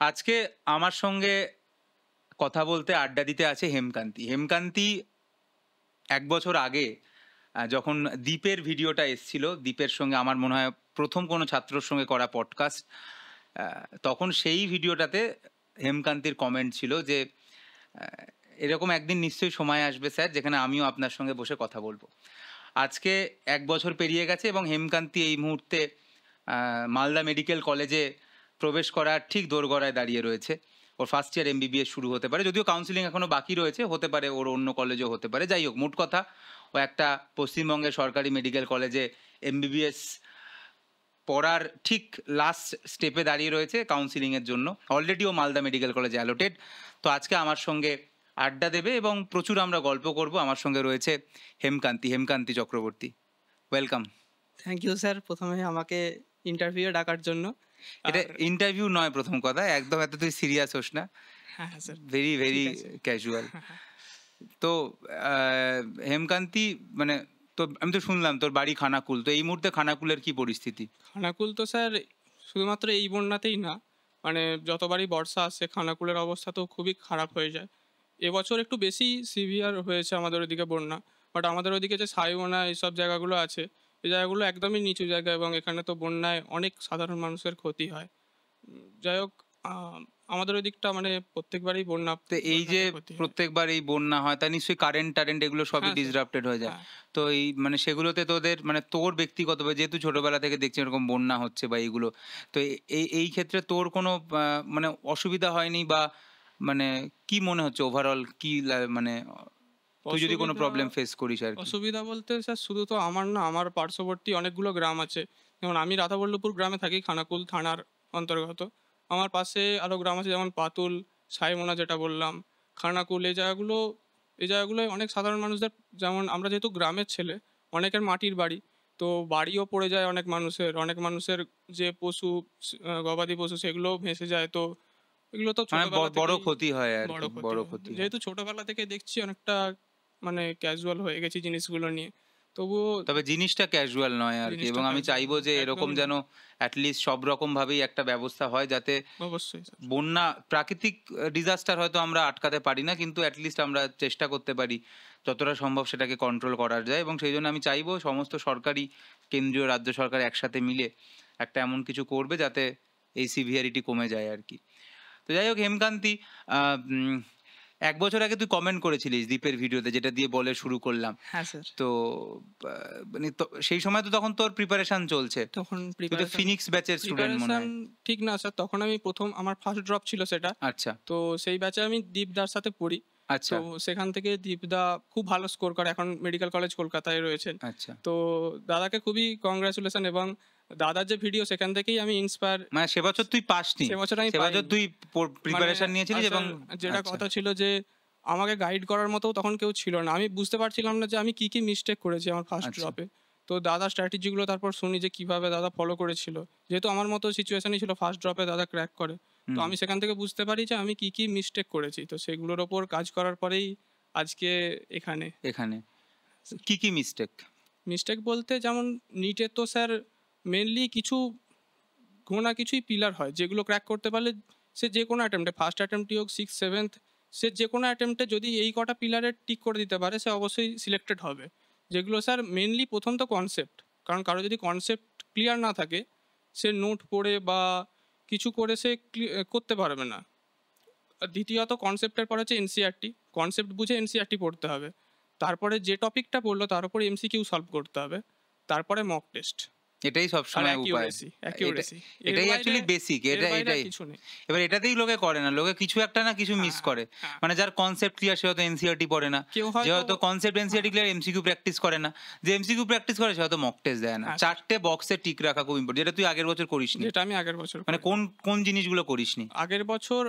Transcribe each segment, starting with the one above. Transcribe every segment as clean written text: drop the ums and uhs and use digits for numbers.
আজকে আমার সঙ্গে কথা বলতে আড্ডা দিতে আছে হেমকান্তি। হেমকান্তি ১ বছর আগে যখন দীপের ভিডিওটা এসছিল, দীপের সঙ্গে আমার মনে হয় প্রথম কোনো ছাত্রর সঙ্গে করা পডকাস্ট, তখন সেই ভিডিওটাতে হেমকান্তির কমেন্ট ছিল যে এরকম একদিন নিশ্চয়ই সময় আসবে স্যার যেখানে আমিও আপনার সঙ্গে বসে কথা বলবো। আজকে ১ বছর পেরিয়ে গেছে এবং হেমকান্তি এই মুহূর্তে মালদা মেডিকেল কলেজে প্রবেশ করার ঠিক দোরগোড়ায় দাঁড়িয়ে রয়েছে। ওর ফার্স্ট ইয়ার এমবিবিএস শুরু হতে পারে, যদিও কাউন্সিলিং এখনো বাকি রয়েছে, হতে পারে ওর অন্য কলেজেও হতে পারে। যাই হোক, মোট কথা ও একটা পশ্চিমবঙ্গের সরকারি মেডিকেল কলেজে এমবিবিএস পড়ার ঠিক লাস্ট স্টেপে দাঁড়িয়ে রয়েছে কাউন্সিলিংয়ের জন্য। অলরেডি ও মালদা মেডিকেল কলেজে অ্যালোটেড। তো আজকে আমার সঙ্গে আড্ডা দেবে এবং প্রচুর আমরা গল্প করব। আমার সঙ্গে রয়েছে Hemkanti Chakraborty. Welcome. Thank you sir, প্রথমে আমাকে ইন্টারভিউ ডাকার জন্য। এটা ইন্টারভিউ নয়, প্রথম কথা, একদম এত তুই সিরিয়াস হোস না। হ্যাঁ স্যার, ভেরি ভেরি ক্যাজুয়াল। তো হেমকান্তি, মানে তো আমি তো শুনলাম তোর বাড়ি খানাকুল, তো এই মুহূর্তে খানাকুলের কি পরিস্থিতি? খানাকুল তো স্যার শুধুমাত্র এই বন্যাতেই না, মানে যতবারই বর্ষা আসছে খানাকুলের অবস্থা তো খুবই খারাপ হয়ে যায়। এবছর একটু বেশি সিভিয়ার হয়েছে আমাদের ওইদিকে বন্যা, বাট আমাদের ওইদিকে যে সাইবোনা এইসব জায়গাগুলো আছে, এই জায়গাগুলো একদমই নিচু জায়গা এবং এখানে তো বন্যায় অনেক সাধারণ মানুষের ক্ষতি হয়। যাই হোক, আমাদের ওই দিকটা মানে প্রত্যেকবারই বন্যা। তো এই যে প্রত্যেকবার এই বন্যা হয়, তা নিশ্চয়ই কারেন্ট এগুলো সবই ডিসরাপ্টেড হয়ে যায়। তো এই মানে সেগুলোতে তোদের মানে তোর ব্যক্তিগতভাবে, যেহেতু ছোটবেলা থেকে দেখছি এরকম বন্যা হচ্ছে বা এইগুলো, তো এই ক্ষেত্রে তোর কোনো মানে অসুবিধা হয়নি বা মানে কি মনে হচ্ছে ওভারঅল, কি মানে তুই যদি কোনো প্রবলেম ফেস করিস আর কি? অসুবিধা বলতে স্যার শুধু তো আমার না, আমার পার্শ্ববর্তী অনেকগুলো গ্রাম আছে। যেমন আমি রাধাবল্লভপুর গ্রামে থাকি, খানাকুল থানার অন্তর্গত। আমার পাশে আরও গ্রাম আছে, যেমন পাতুল, সাইমোনা যেটা বললাম, খানাকুল। এই জায়গাগুলোয় অনেক সাধারণ মানুষদের, যেমন আমরা যেহেতু গ্রামের ছেলে, অনেকের মাটির বাড়ি, তো বাড়িও পড়ে যায় অনেক মানুষের যে পশু, গবাদি পশু, সেগুলো ভেসে যায়। তো এগুলো তো বড় ক্ষতি হয় আর বড় ক্ষতি, যেহেতু ছোটবেলা থেকে দেখছি অনেকটা মানে ক্যাজুয়াল হয়ে গেছি জিনিসগুলো নিয়ে। তবে জিনিসটা ক্যাজুয়াল নয় আর কি, এবং আমি চাইবো যে এরকম যেন অ্যাটলিস্ট সব রকম ভাবেই একটা ব্যবস্থা হয়, যাতে অবশ্যই বন্যা, প্রাকৃতিক ডিজাস্টার হয়তো আমরা আটকাতে পারি না, কিন্তু অ্যাটলিস্ট আমরা চেষ্টা করতে পারি যতটা সম্ভব সেটাকে কন্ট্রোল করা যায়। এবং সেই জন্য আমি চাইবো সমস্ত সরকারি, কেন্দ্রীয়, রাজ্য সরকার একসাথে মিলে একটা এমন কিছু করবে যাতে এই সিভিয়ারিটি কমে যায় আর কি। তো যাই হোক হেমকান্তি, ১ বছর আগে তুই কমেন্ট করেছিলিস দীপের ভিডিওতে, যেটা দিয়ে বলে শুরু করলাম। হ্যাঁ স্যার। তো মানে সেই সময় তো তখন তোর প্রিপারেশন চলছে, তখন ফিনিক্স ব্যাচের স্টুডেন্ট মনে হয়। ঠিক না স্যার, তখন আমি প্রথম, আমার ফার্স্ট ড্রপ ছিল সেটা। আচ্ছা। তো সেই ব্যাচে আমি দীপদার সাথে পড়ি। আচ্ছা। তো সেখান থেকে দীপদা খুব ভালো স্কোর করে, এখন মেডিকেল কলেজ কলকাতায় রয়েছেন। আচ্ছা। তো দাদাকে খুবই কংগ্রাচুলেশন, এবং দাদার যে ভিডিও সেখান থেকেই আমি ইন্সপায়ার। মানে সে বছর তুই পাসনি? সে বছর তুই প্রিপারেশন নিয়েছিলিস এবং যেটা কথা ছিল যে আমাকে গাইড করার মতো তখন কেউ ছিল না। আমি বুঝতে পারছিলাম না যে আমি কি মিস্টেক করেছি আমার ফার্স্ট ড্রপে। তো দাদা স্ট্র্যাটেজিগুলো তারপর শুনি যে কিভাবে দাদা ফলো করেছিল, যেহেতু আমার মতো সিচুয়েশনই ছিল, ফার্স্ট ড্রপে দাদা ক্র্যাক করে। তো আমি সেখান থেকে বুঝতে পারি যে আমি কি মিস্টেক করেছি। তো সেগুলোর ওপর কাজ করার পরেই আজকে এখানে। কি মিস্টেক বলতে, যেমন নিটের তো স্যার মেনলি কিছুই পিলার হয় যেগুলো ক্র্যাক করতে পারলে সে যে কোনো অ্যাটেম্পটে, ফার্স্ট অ্যাটেম্পটই হোক, 6th 7th, সে যে কোনো অ্যাটেম্পটে যদি এই কটা পিলারে টিক করে দিতে পারে সে অবশ্যই সিলেক্টেড হবে। যেগুলো স্যার মেনলি প্রথম তো কনসেপ্ট, কারণ কারো যদি কনসেপ্ট ক্লিয়ার না থাকে সে নোট পড়ে বা কিছু করে সে করতে পারবে না। দ্বিতীয়ত কনসেপ্টের পর হচ্ছে এনসিআরটি, কনসেপ্ট বুঝে এনসিআরটি পড়তে হবে। তারপরে যে টপিকটা পড়লো তার উপরে এমসিকিউ সলভ করতে হবে, তারপরে মক টেস্ট। এটাই সবসময় উপায়, এটাই অ্যাকচুয়ালি বেসিক। এবার এটাতেই লোকে করে না, লোকে কিছু একটা না কিছু মিস করে। মানে যার কনসেপ্ট ক্লিয়ার সে হয়তো এনসিআরটি পড়ে না, যে হয়তো concept NCERT clear MCQ practice করে না, যে এমসিকিউ প্র্যাকটিস করে সে হয়তো মক টেস্ট দেয় না। 4টে বক্সে টিক রাখা খুব ইম্পর্টেন্ট, যেটা তুই আগের বছর করিসনি। যেটা আমি আগের বছর, মানে কোন জিনিসগুলো করিসনি আগের বছর?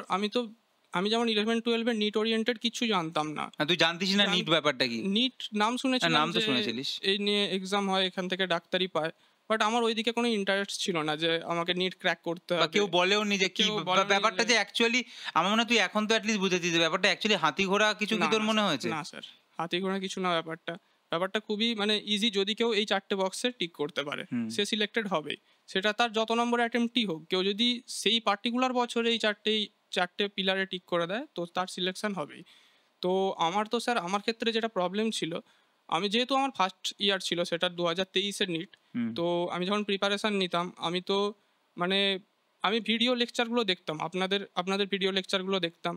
আমি যেমন 11-12 নিট ওরিয়েন্টেড কিছু জানতাম না। তুই জানতিস না নিট ব্যাপারটা কি? নিট নাম শুনেছিলাম, নাম তো শুনেছিলিস, এই নিয়ে এক্সাম হয়, এখান থেকে ডাক্তারি পায়, বাট আমার ওইদিকে কোনো ইন্টারেস্ট ছিল না যে আমাকে নিট ক্র্যাক করতে হবে। কেউ বলেও নি যে কি ব্যাপারটা, যে অ্যাকচুয়ালি আমার মনে হয় তুই এখন তো অ্যাটলিস্ট বুঝেছিস যে ব্যাপারটা অ্যাকচুয়ালি হাতি ঘোড়া কিছু কি তোর মনে হয়েছে? না স্যার, হাতি ঘোড়া কিছু না, ব্যাপারটা খুবই মানে ইজি। যদি কেউ এই 4টে বক্সে টিক করতে পারে সে সিলেক্টেড হবেই। সেটা তার যত নম্বর অ্যাটেম্পটই হোক, কেউ যদি সেই পার্টিকুলার বছরে এই চারটে পিলারে টিক করে দেয় তো তার সিলেকশন হবেই। তো আমার তো স্যার আমার ক্ষেত্রে যেটা প্রবলেম ছিল, আমি যেহেতু আমার ফার্স্ট ইয়ার ছিল সেটা 2023-এর নিট, হুম। তো আমি যখন প্রিপারেশান নিতাম আমি তো মানে আমি ভিডিও লেকচারগুলো দেখতাম, আপনাদের ভিডিও লেকচারগুলো দেখতাম,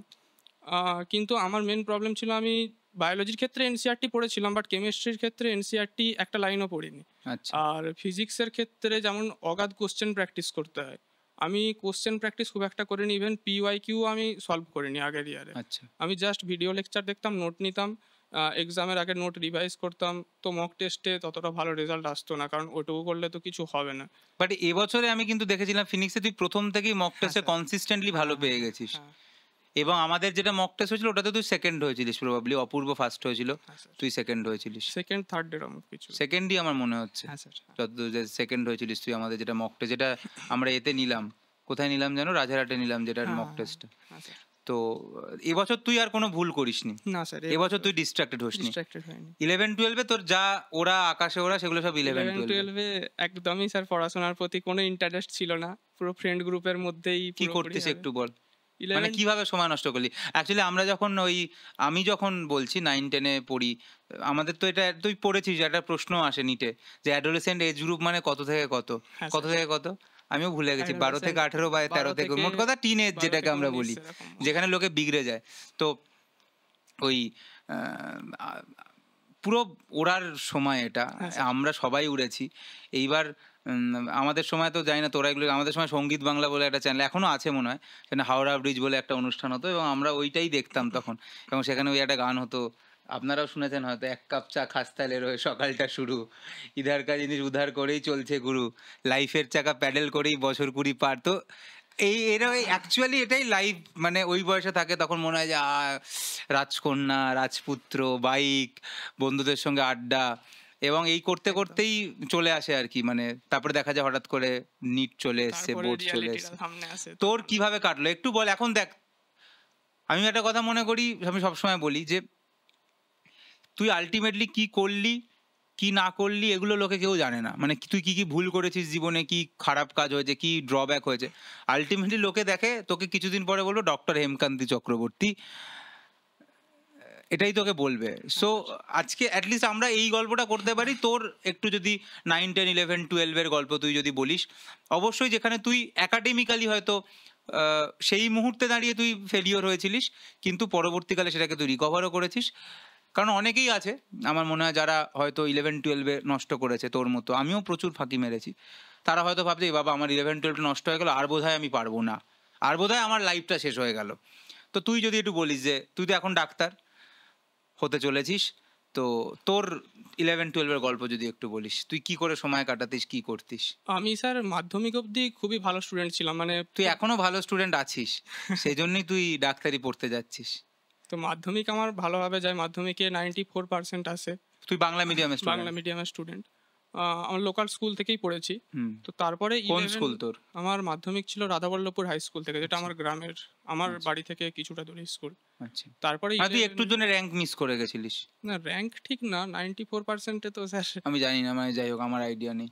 কিন্তু আমার মেন প্রবলেম ছিল আমি বায়োলজির ক্ষেত্রে এনসিআরটি পড়েছিলাম, বাট কেমিস্ট্রির ক্ষেত্রে এনসিআরটি একটা লাইনও পড়িনি। আচ্ছা। আর ফিজিক্সের ক্ষেত্রে যেমন অগাধ কোশ্চেন প্র্যাকটিস করতে হয়, আমি কোশ্চেন প্র্যাকটিস খুব একটা করিনি, ইভেন পিওয়াইকিউ আমি সলভ করিনি আগের ইয়ারে। আচ্ছা। আমি জাস্ট ভিডিও লেকচার দেখতাম, নোট নিতাম, এক্সামের আগে নোট রিভাইজ করতাম, তো মক টেস্টে ততটা ভালো রেজাল্ট আসতো না, কারণ ওটুকু করলে তো কিছু হবে না। বাট এবছরে আমি কিন্তু দেখেছিলাম ফিনিক্সে তুই প্রথম থেকেই মক হ্যাঁ টেস্টে স্যার, কনসিস্টেন্টলি ভালো হ্যাঁ পেয়ে হ্যাঁ গেছিস। হ্যাঁ এবং আমাদের যেটা মক টেস্ট হয়েছিল ওটাতে তুই সেকেন্ড হয়েছিলিস প্রবাবলি, অপূর্ব ফার্স্ট হয়েছিল, হ্যাঁ স্যার, তুই সেকেন্ড হয়েছিলিস। সেকেন্ড থার্ড এরকম কিছু। সেকেন্ডই আমার মনে হচ্ছে, হ্যাঁ স্যার, যতদূর যে সেকেন্ড হয়েছিলিস তুই আমাদের যেটা মক টেস্ট, যেটা আমরা এতে নিলাম, কোথায় নিলাম জানো, রাজারহাটে নিলাম যেটার হ্যাঁ মক হ্যাঁ টেস্টটা। হ্যাঁ স্যার। তো এবছর তুই আর কোনো ভুল করিসনি, না স্যার, এবছর তুই ডিস্ট্রাক্টেড হোসনি। ডিস্ট্রাক্টেড হয়নি। 11-12 তোর যা ওরা আকাশে ওরা সেগুলো সব 11 11-12। 12 একদমই স্যার পড়াশোনার প্রতি কোনো ইন্টারেস্ট ছিল না, পুরো ফ্রেন্ড গ্রুপের মধ্যেই কি পুরোপুরি করতিস ভাবে। একটু বল, মানে 11 কিভাবে সময় নষ্ট করলি? অ্যাকচুয়ালি আমরা যখন আমি যখন বলছি 9-10-এ পড়ি, আমাদের তো এটা তুই পড়েছিস, একটা প্রশ্ন আসে নিটে যে অ্যাডোলেসেন্ট এজ গ্রুপ মানে কত থেকে কত, হ্যাঁ কত স্যার, থেকে কত, আমিও ভুলে গেছি, 12 থেকে 18 বা 13 থেকে, মোট কথা টিন এজ 12 যেটাকে থেকে আমরা 19 বলি, এরকম। যেখানে লোকে বিগড়ে যায়। তো ওই আহ, আহ, পুরো ওড়ার সময় এটা, হ্যাঁ স্যার, আমরা সবাই উড়েছি। এইবার আমাদের সময় তো জানি না তোরা এগুলো, আমাদের সময় সঙ্গীত বাংলা বলে একটা চ্যানেল এখনো আছে মনে হয়, সেখানে হাওড়া ব্রিজ বলে একটা অনুষ্ঠান হতো এবং আমরা ওইটাই দেখতাম তখন। এবং সেখানে ওই একটা গান হতো, আপনারাও শুনেছেন হয়তো, এক কাপ চা খাস্তালে রয়ে সকালটা শুরু, ইধার কা জিনিস উধার করেই চলছে গুরু, লাইফের চাকা প্যাডেল করেই বছর 20 পার। তো এরা অ্যাকচুয়ালি এটাই লাইফ, মানে ওই বয়সে থাকে তখন মনে হয় যে রাজকন্যা, রাজপুত্র, বাইক, বন্ধুদের সঙ্গে আড্ডা, এবং এই করতে একদম। করতেই চলে আসে আর কি, মানে তারপরে দেখা যায় হঠাৎ করে নিট চলে এসছে, তারপরে বোর্ড চলে রিয়ালিটিটা এসছে। সামনে আসে। তোর কিভাবে কাটলো একটু বল। এখন দেখ, আমি একটা কথা মনে করি, আমি সবসময় বলি যে তুই আলটিমেটলি কি করলি কি না করলি এগুলো লোকে কেউ জানে না, মানে তুই কি কি ভুল করেছিস জীবনে, কি খারাপ কাজ হয়েছে, কি ড্রব্যাক হয়েছে, আলটিমেটলি লোকে দেখে তোকে কিছুদিন পরে বলবো ডক্টর হেমকান্তি চক্রবর্তী, এটাই তোকে বলবে। সো আজকে অ্যাটলিস্ট আমরা এই গল্পটা করতে পারি, তোর একটু যদি 9-10-11-12-এর গল্প তুই যদি বলিস, অবশ্যই যেখানে তুই একাডেমিক্যালি হয়তো সেই মুহূর্তে দাঁড়িয়ে তুই ফেলিওর হয়েছিলিস, কিন্তু পরবর্তীকালে সেটাকে তুই রিকভারও করেছিস। কারণ অনেকেই আছে আমার মনে হয় যারা হয়তো 11-12-এ নষ্ট করেছে তোর মতো, আমিও প্রচুর ফাঁকি মেরেছি, তারা হয়তো ভাবছে "এ বাবা আমার 11-12 নষ্ট হয়ে গেল, আর বোধহয় আমি পারবো না, আর বোধহয় আমার লাইফটা শেষ হয়ে গেল"। তো তুই যদি একটু বলিস যে তুই তো এখন ডাক্তার হতে চলেছিস, তো তোর 11-12-এর গল্প যদি একটু বলিস, তুই কি করে সময় কাটাতিস, কি করতিস? আমি স্যার মাধ্যমিক অবধি খুবই ভালো স্টুডেন্ট ছিলাম, মানে তুই এখনো ভালো স্টুডেন্ট আছিস, সেই জন্যই তুই ডাক্তারি পড়তে যাচ্ছিস। তো মাধ্যমিক আমার ভালোভাবে যায়, মাধ্যমিকে 94% আসে। তুই বাংলা মিডিয়ামের বাংলা স্টুডেন্ট? মিডিয়ামের স্টুডেন্ট, আমার লোকাল স্কুল থেকেই পড়েছি। হুম। তো তারপরে কোন 11 স্কুল তোর? আমার মাধ্যমিক ছিল রাধাবল্লভপুর হাই স্কুল থেকে, যেটা আমার গ্রামের, আমার আচ্ছা। বাড়ি থেকে কিছুটা দূরে স্কুল। আচ্ছা, তারপরে মানে তুই 11 একটুর জন্য র্যাঙ্ক মিস করে গেছিলিস? না, র্যাঙ্ক ঠিক না, 94%-এ তো স্যার। আমি জানি না, মানে যাই হোক আমার আইডিয়া নেই,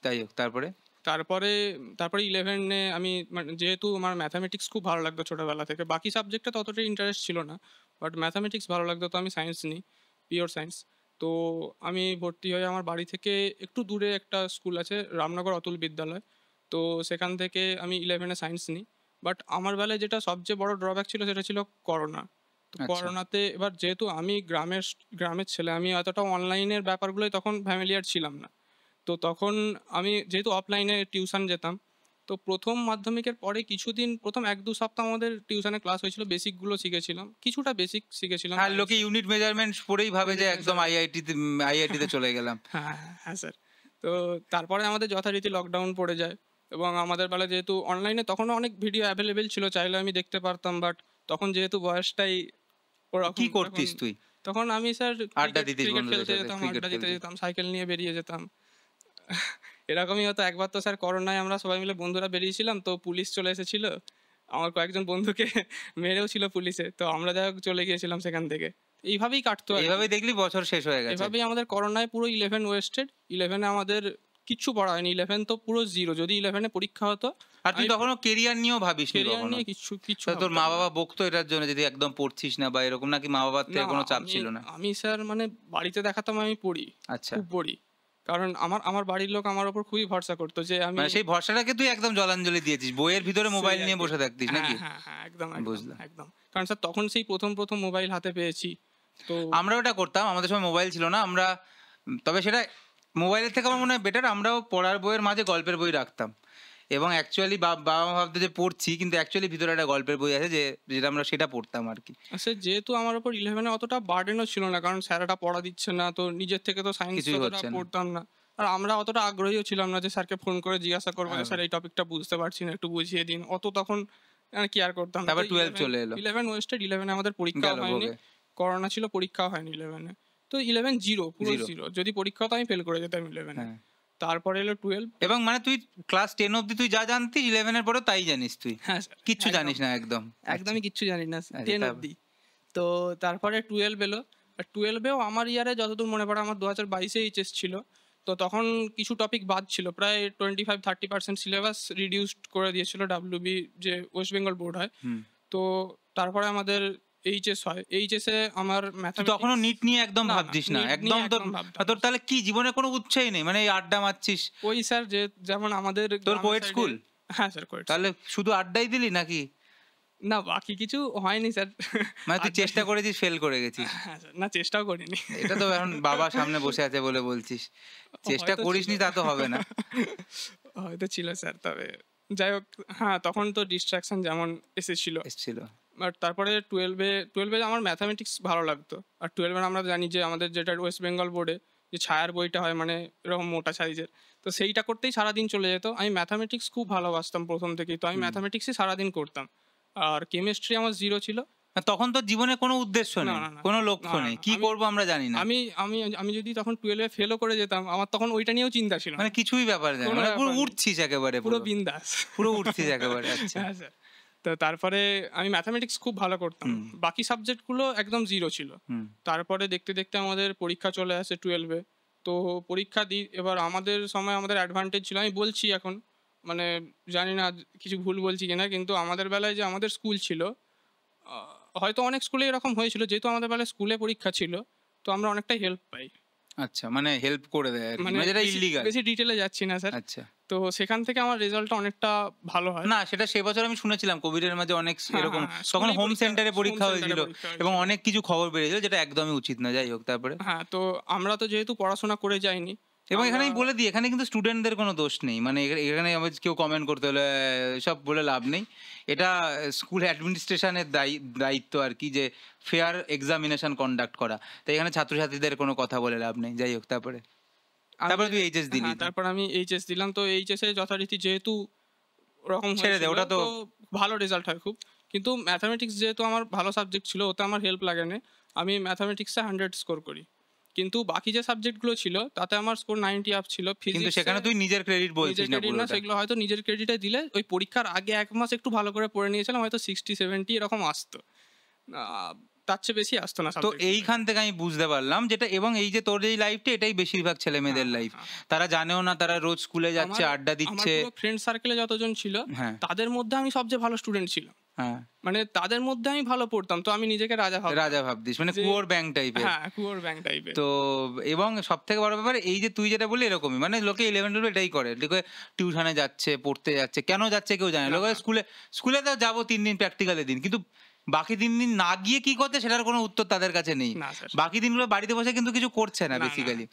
তাই হোক তারপরে। তারপরে তারপরে 11-এ আমি মানে যেহেতু আমার ম্যাথামেটিক্স খুব ভালো লাগতো ছোটোবেলা থেকে, বাকি সাবজেক্টে ততটা ইন্টারেস্ট ছিল না, বাট ম্যাথামেটিক্স ভালো লাগতো, তো আমি সায়েন্স নিই, পিওর সায়েন্স। তো আমি ভর্তি হয়ে আমার বাড়ি থেকে একটু দূরে একটা স্কুল আছে রামনগর অতুল বিদ্যালয়, তো সেখান থেকে আমি 11-এ সায়েন্স নিই। বাট আমার বেলায় যেটা সবচেয়ে বড় ড্রব্যাক ছিল সেটা ছিল করোনা। তো আচ্ছা। করোনাতে এবার যেহেতু আমি গ্রামের ছেলে, আমি অতটা অনলাইনের ব্যাপারগুলোই তখন ফ্যামিলিয়ার ছিলাম না। তো তখন আমি যেহেতু অফলাইনে টিউশন যেতাম, তো প্রথম মাধ্যমিকের পরে কিছুদিন, প্রথম 1-2 সপ্তাহ আমাদের টিউশনে ক্লাস হয়েছিল, বেসিকগুলো শিখেছিলাম, কিছুটা বেসিক শিখেছিলাম। আর লোকে ইউনিট মেজারমেন্টস পড়েই ভাবে যে Unit একদম আইআইটিতে চলে গেলাম। হ্যাঁ হ্যাঁ স্যার। তো তারপরে আমাদের যথারীতি লকডাউন পড়ে যায়, এবং আমাদের বেলা যেহেতু অনলাইনে তখনও অনেক ভিডিও অ্যাভেলেবেল ছিল, চাইলে আমি দেখতে পারতাম, বাট তখন যেহেতু বয়সটাই ওরকম, কি করতিস তুই? তখন আমি স্যার আড্ডা দিতিস ক্রিকেট বন্ধুদের খেলতে সাথে, যেতাম, ক্রিকেট আড্ডা দিতে খেলতিস? যেতাম, সাইকেল নিয়ে বেরিয়ে যেতাম। এরকমই হতো। একবার তো স্যার করোনায় আমরা সবাই মিলে বন্ধুরা বেরিয়েছিলাম, তো পুলিশ চলে এসেছিল, আমার কয়েকজন বন্ধুকে মেরেও ছিল পুলিশে, তো আমরা যাই হোক চলে গিয়েছিলাম সেখান থেকে। এইভাবেই কাটতো আর কি। এইভাবেই দেখলি বছর শেষ হয়ে গেছে। এভাবেই আমাদের করোনায় পুরো 11 ওয়েস্টেড। 11-এ আমাদের কিচ্ছু পড়া হয়নি, 11 তো পুরো জিরো। যদি 11-এ পরীক্ষা হতো, আর তুই আমি তখনও কেরিয়ার নিয়েও ভাবিস নি কেরিয়ার কখনো? নিয়ে কিচ্ছু কিচ্ছু তাহলে তোর ভাবতাম মা না। বাবা বকতো এটার জন্য যদি একদম পড়ছিস না বা এরকম, নাকি মা বাবার না, থেকে কোনো চাপ আমি ছিল না? আমি স্যার মানে বাড়িতে দেখাতাম আমি পড়ি, আচ্ছা, খুব পড়ি। কারণ আমার আমার বাড়ির লোক আমার ওপর খুবই ভরসা করতো যে আমি মানে সেই ভরসাটাকে তুই একদম জলাঞ্জলি দিয়েছিস, বইয়ের ভিতরে সেই মোবাইল আর নিয়ে কি। বসে থাকতিস হ্যাঁ, নাকি? হ্যাঁ, হ্যাঁ, একদম, একদম, বুঝলাম। একদম। কারণ স্যার তখন সেই ১ম মোবাইল হাতে পেয়েছি। তো আমরা ওটা করতাম, আমাদের সময় মোবাইল ছিল না। আমরা তবে সেটা মোবাইলের থেকে আমার মনে হয় বেটার, আমরাও পড়ার বইয়ের মাঝে গল্পের বই রাখতাম। এবং অ্যাকচুয়ালি বাবা মা ভাবতো যে পড়ছি, কিন্তু অ্যাকচুয়ালি ভিতরে একটা গল্পের বই আছে যেটা আমরা সেটা পড়তাম আর কি। স্যার যেহেতু আমার উপর 11-এ অতটা বার্ডেনও ছিল না, কারণ স্যারেরা পড়া দিচ্ছে না, তো নিজের থেকে তো সায়েন্স কিছুই অতটা হচ্ছে না। পড়তাম না। আর আমরা অতটা আগ্রহীও ছিলাম না যে স্যারকে ফোন করে জিজ্ঞাসা করবো যে হ্যাঁ, স্যার এই টপিকটা বুঝতে পারছি না, একটু বুঝিয়ে দিন। অত তখন কেয়ার করতাম না। তো তারপর 12 চলে এলো। 11 ওয়েস্টেড, 11-এ আমাদের পরীক্ষাও গেল হয়নি, ভোগে। করোনা ছিল, পরীক্ষাও হয়নি 11-এ। তো 11 জিরো, পুরো 0। জিরো। যদি পরীক্ষা হতো আমি ফেল করে যেতাম 11-এ। হ্যাঁ। তারপরে এলো 12। এবং মানে তুই ক্লাস 10 অব্দি তুই যা জানতিস 11 এর পরেও তাই জানিস তুই? হ্যাঁ স্যার, কিচ্ছু একদম। জানিস না একদম? একদমই কিচ্ছু জানি না, আচ্ছা, 10 তারপর? অব্দি। তো তারপরে 12 এলো। আর 12-এও আমার ইয়ারে যতদূর মনে পড়ে আমার 2022-এ এইচএস ছিল। তো তখন কিছু টপিক বাদ ছিল। প্রায় 25-30% সিলেবাস রিডিউসড করে দিয়েছিল WB, যে ওয়েস্ট বেঙ্গল বোর্ড হয়। হুম। তো তারপরে আমাদের এইচএস হয়। এইচএসে আমার তুই ম্যাথামেটিক্স তখনও নিট নিয়ে একদম না, না, ভাবছিস না? নিট একদম নিয়ে তোর একদম ভাবতাম তোর না। তাহলে কি জীবনে কোনো উচ্ছই নেই? মানে এই আড্ডা মারছিস? ওই স্যার যে যেমন আমাদের তোর গ্রামের কোয়েড সাইডে। স্কুল? হ্যাঁ স্যার, কোয়েট। তাহলে শুধু আড্ডাই দিলি নাকি? না, বাকি কিছু হয়নি স্যার। মানে তুই আড্ডা। চেষ্টা করেছিস, ফেল করে গেছিস? হ্যাঁ স্যার, না চেষ্টাও করিনি। এটা তো এখন বাবা সামনে বসে আছে বলে বলছিস। চেষ্টা হয়তো করিসনি ছিল। তা তো হবে না। হয়তো ছিল স্যার, তবে যাই হোক। হ্যাঁ, তখন তো ডিস্ট্রাকশন যেমন এসেছিল। এসছিল। বাট তারপরে 12-এ আমার ম্যাথামেটিক্স ভালো লাগতো। আর 12-এ আমরা জানি যে আমাদের যেটা ওয়েস্ট বেঙ্গল বোর্ডে যে ছায়ার বইটা হয়, মানে এরকম মোটা সাইজের, তো সেইটা করতেই সারাদিন চলে যেত। আমি ম্যাথামেটিক্স খুব ভালোবাসতাম প্রথম থেকেই, তো আমি হুম। ম্যাথামেটিক্সই সারাদিন করতাম। আর কেমিস্ট্রি আমার জিরো ছিল। না, তখন তোর জীবনে কোনো উদ্দেশ্য না, নেই, না, না, কোনো না, লক্ষ্য না, নেই। না, কি আমি করব আমরা জানি না। আমি আমি আমি যদি তখন 12-এ ফেলও করে যেতাম, আমার তখন ওইটা নিয়েও চিন্তা ছিল মানে না। কিছুই ব্যাপার জানি না। কোনো মানে পুরো ব্যাপার নেই। উড়ছিস একেবারে পুরো পুরো। বিন্দাস। পুরো উড়ছিস একেবারে। আচ্ছা। হ্যাঁ স্যার। তো তারপরে আমি ম্যাথামেটিক্স খুব ভালো করতাম। হুম। বাকি সাবজেক্টগুলো একদম জিরো ছিল। হুম। তারপরে দেখতে দেখতে আমাদের পরীক্ষা চলে আসে 12-এ। তো পরীক্ষা দিই। এবার আমাদের সময় আমাদের অ্যাডভান্টেজ ছিল। আমি বলছি এখন, মানে জানি না কিছু ভুল বলছি কিনা, কিন্তু আমাদের বেলায় যে আমাদের স্কুল ছিল, হয়তো অনেক স্কুলে এরকম হয়েছিল, যেহেতু আমাদের বেলায় স্কুলে পরীক্ষা ছিল, তো আমরা অনেকটাই হেল্প পাই। আচ্ছা, মানে হেল্প করে দেয় আর কি, মানে মানে যেটা বেশি ইল্লিগাল। বেশি ডিটেলে যাচ্ছি না স্যার। আচ্ছা। তো সেখান থেকে আমার রেজাল্টটা অনেকটা ভালো হয়। না, সেটা সে বছর আমি শুনেছিলাম কোভিডের মাঝে অনেক হ্যাঁ, এরকম, হ্যাঁ, হ্যাঁ, তখন স্কুলেই হোম সেন্টারে হোম পরীক্ষা সেন্টারে হয়েছিল পরীক্ষা এবং হয়েছিল। অনেক কিছু খবর বেরিয়েছিল যেটা একদমই উচিত না। যাই হোক, তারপরে? হ্যাঁ, তো আমরা তো যেহেতু পড়াশোনা করে যাইনি, এবং এখানে আমরা আমি বলে দিই, এখানে কিন্তু স্টুডেন্টদের কোনো দোষ নেই। মানে এখানে আমার কেউ কমেন্ট করতে হলে সব বলে লাভ নেই। এটা স্কুল অ্যাডমিনিস্ট্রেশনের দায়িত্ব আর কি, যে ফেয়ার এক্সামিনেশন কন্ডাক্ট করা। তাই এখানে ছাত্রছাত্রীদের কোনো কথা বলে লাভ নেই। যাই হোক, তারপরে তারপরে তুই এইচএস দিলি? হ্যাঁ, তারপর আমি এইচএস দিলাম। তো এইচএসে যথারীতি যেহেতু ওরকম ছেড়ে দে, হয়েছিল, ওটা তো। তো ভালো রেজাল্ট হয় খুব। কিন্তু ম্যাথামেটিক্স যেহেতু আমার ভালো সাবজেক্ট ছিল, ওতে আমার হেল্প লাগে না। আমি ম্যাথামেটিক্সে 100 স্কোর করি। কিন্তু বাকি যে সাবজেক্টগুলো ছিল তাতে আমার স্কোর 90 আপ ছিল। কিন্তু ফিজিক্সে সেখানে তুই নিজের ক্রেডিট নিজের বলছিস না ক্রেডিট না, পুরোটা। সেগুলো হয়তো নিজের ক্রেডিটে দিলে ওই পরীক্ষার আগে 1 মাস একটু ভালো করে পড়ে নিয়েছিলাম, হয়তো 60-70 এরকম আসতো। তার চেয়ে বেশি আসতো না তো সাবজেক্ট। এইখান থেকে আমি বুঝতে পারলাম যেটা, এবং এই যে তোর এই লাইফটা, এটাই বেশিরভাগ ছেলে মেয়েদের লাইফ। তারা জানেও না, তারা রোজ স্কুলে যাচ্ছে, আড্ডা আমার দিচ্ছে। পুরো ফ্রেন্ড সার্কেলে যতজন ছিল, হ্যাঁ, তাদের মধ্যে আমি সবচেয়ে ভালো স্টুডেন্ট ছিলাম। হ্যাঁ। মানে তাদের মধ্যে আমি ভালো পড়তাম, তো আমি নিজেকে রাজা ভাবতাম। রাজা ভাবতিস, মানে যে- কুয়োর ব্যাংক টাইপের। হ্যাঁ, কুয়োর ব্যাংক টাইপের। তো এবং সব থেকে বড় ব্যাপার এই যে তুই যেটা বললি, এরকমই মানে লোকে 11-12 এটাই করে, লোকে টিউশনে যাচ্ছে, পড়তে যাচ্ছে, কেন যাচ্ছে কেউ জানে না। না, লোকে না। স্কুলে তো যাবো 3 দিন প্র্যাকটিক্যালের দিন, কিন্তু বাকি 3 দিন না গিয়ে কি করছে সেটার কোনো উত্তর তাদের কাছে নেই। না স্যার। বাকি দিনগুলো বাড়িতে বসে কিন্তু কিছু করছে না না, না। বেসিক্যালি।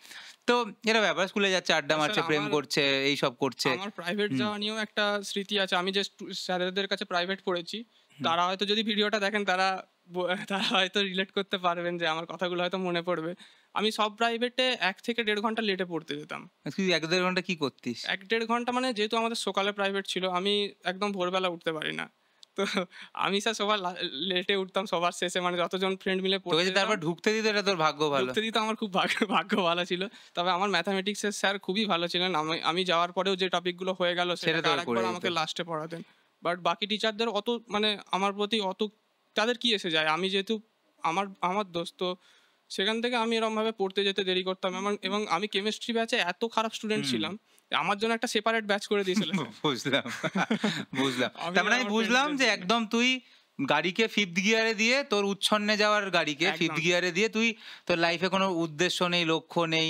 তো এটা ব্যাপার, স্কুলে যাচ্ছে, আড্ডা স্যার, মারছে, প্রেম আমার- করছে, এই সব করছে। আমার প্রাইভেট হুম। যাওয়া নিয়েও একটা স্মৃতি আছে। আমি যে স্যারেদের কাছে প্রাইভেট পড়েছি, তারা হয়তো যদি ভিডিওটা দেখেন, তারা হয়তো রিলেট করতে পারবেন, যে আমার কথাগুলো হয়তো মনে পড়বে। আমি সব প্রাইভেটে 1 থেকে 1.5 ঘন্টা লেটে পড়তে যেতাম। তুই 1-1.5 ঘন্টা কি করতিস? 1-1.5 ঘন্টা, মানে যেহেতু আমাদের সকালে প্রাইভেট ছিল, আমি একদম ভোরবেলা উঠতে পারি না। তো আমি স্যার সবার লেটে উঠতাম, সবার শেষে, মানে যতজন ফ্রেন্ড মিলে তোকে পড়তে যে তারপর যেতাম। ঢুকতে দিত, এটা তোর ভাগ্য ভালো। ঢুকতে দিত, আমার খুব ভাগ্য ভালো ছিল। তবে আমার ম্যাথামেটিক্সের স্যার খুবই ভালো ছিলেন। আমি যাওয়ার পরেও যে টপিকগুলো হয়ে গেল, সেটা সেটা তোকে আরেকবার করে আমাকে দিত। লাস্টে পড়াতেন। বাট বাকি টিচারদের অত, মানে আমার প্রতি অত, তাদের কি এসে যায়? আমি যেহেতু আমার আমার দোস্ত, সেখান থেকে আমি এরকমভাবে পড়তে যেতে দেরি করতাম। এবং আমি কেমিস্ট্রি ব্যাচে এত খারাপ স্টুডেন্ট হুম। ছিলাম আমার জন্য একটা সেপারেট ব্যাচ করে দিয়েছিল বুঝলাম বুঝলাম। আমি তার মানে আমি আমার বুঝলাম friends যে দের একদম তুই গাড়িকে ফিফথ গিয়ারে দিয়ে, তোর উচ্ছন্নে যাওয়ার গাড়িকে ফিফথ একদম। গিয়ারে দিয়ে তুই তোর লাইফে কোনো উদ্দেশ্য নেই, লক্ষ্য নেই,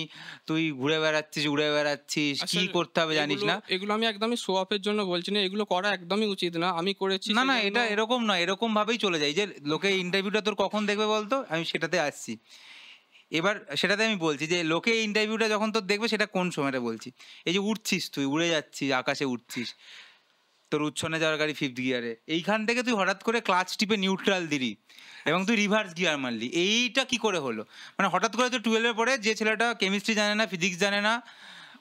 তুই ঘুরে বেড়াচ্ছিস উড়ে বেড়াচ্ছিস, কি আসলে করতে হবে জানিস এগুলো না। এগুলো আমি একদমই শো অফের জন্য বলছি না, এগুলো করা একদমই উচিত না, আমি করেছি না সেই না, জন্য। এটা এরকম নয়, এরকম ভাবেই চলে যায় যে লোকে ইন্টারভিউটা তোর কখন দেখবে বলতো, আমি সেটাতে আসছি। এবার সেটাতে আমি বলছি যে লোকে ইন্টারভিউটা যখন তোর দেখবে সেটা কোন সময়টা বলছি। এই যে উঠছিস, তুই উড়ে যাচ্ছিস, আকাশে উঠছিস, তোর উচ্ছন্নে যাওয়ার গাড়ি ফিফথ গিয়ারে, এইখান থেকে তুই হঠাৎ করে ক্লাচ টিপে নিউট্রাল দিলি এবং তুই রিভার্স গিয়ার মারলি, এইটা কি করে হলো? মানে হঠাৎ করে তুই টুয়েলভে পড়ে, যে ছেলেটা কেমিস্ট্রি জানে না, ফিজিক্স জানে না,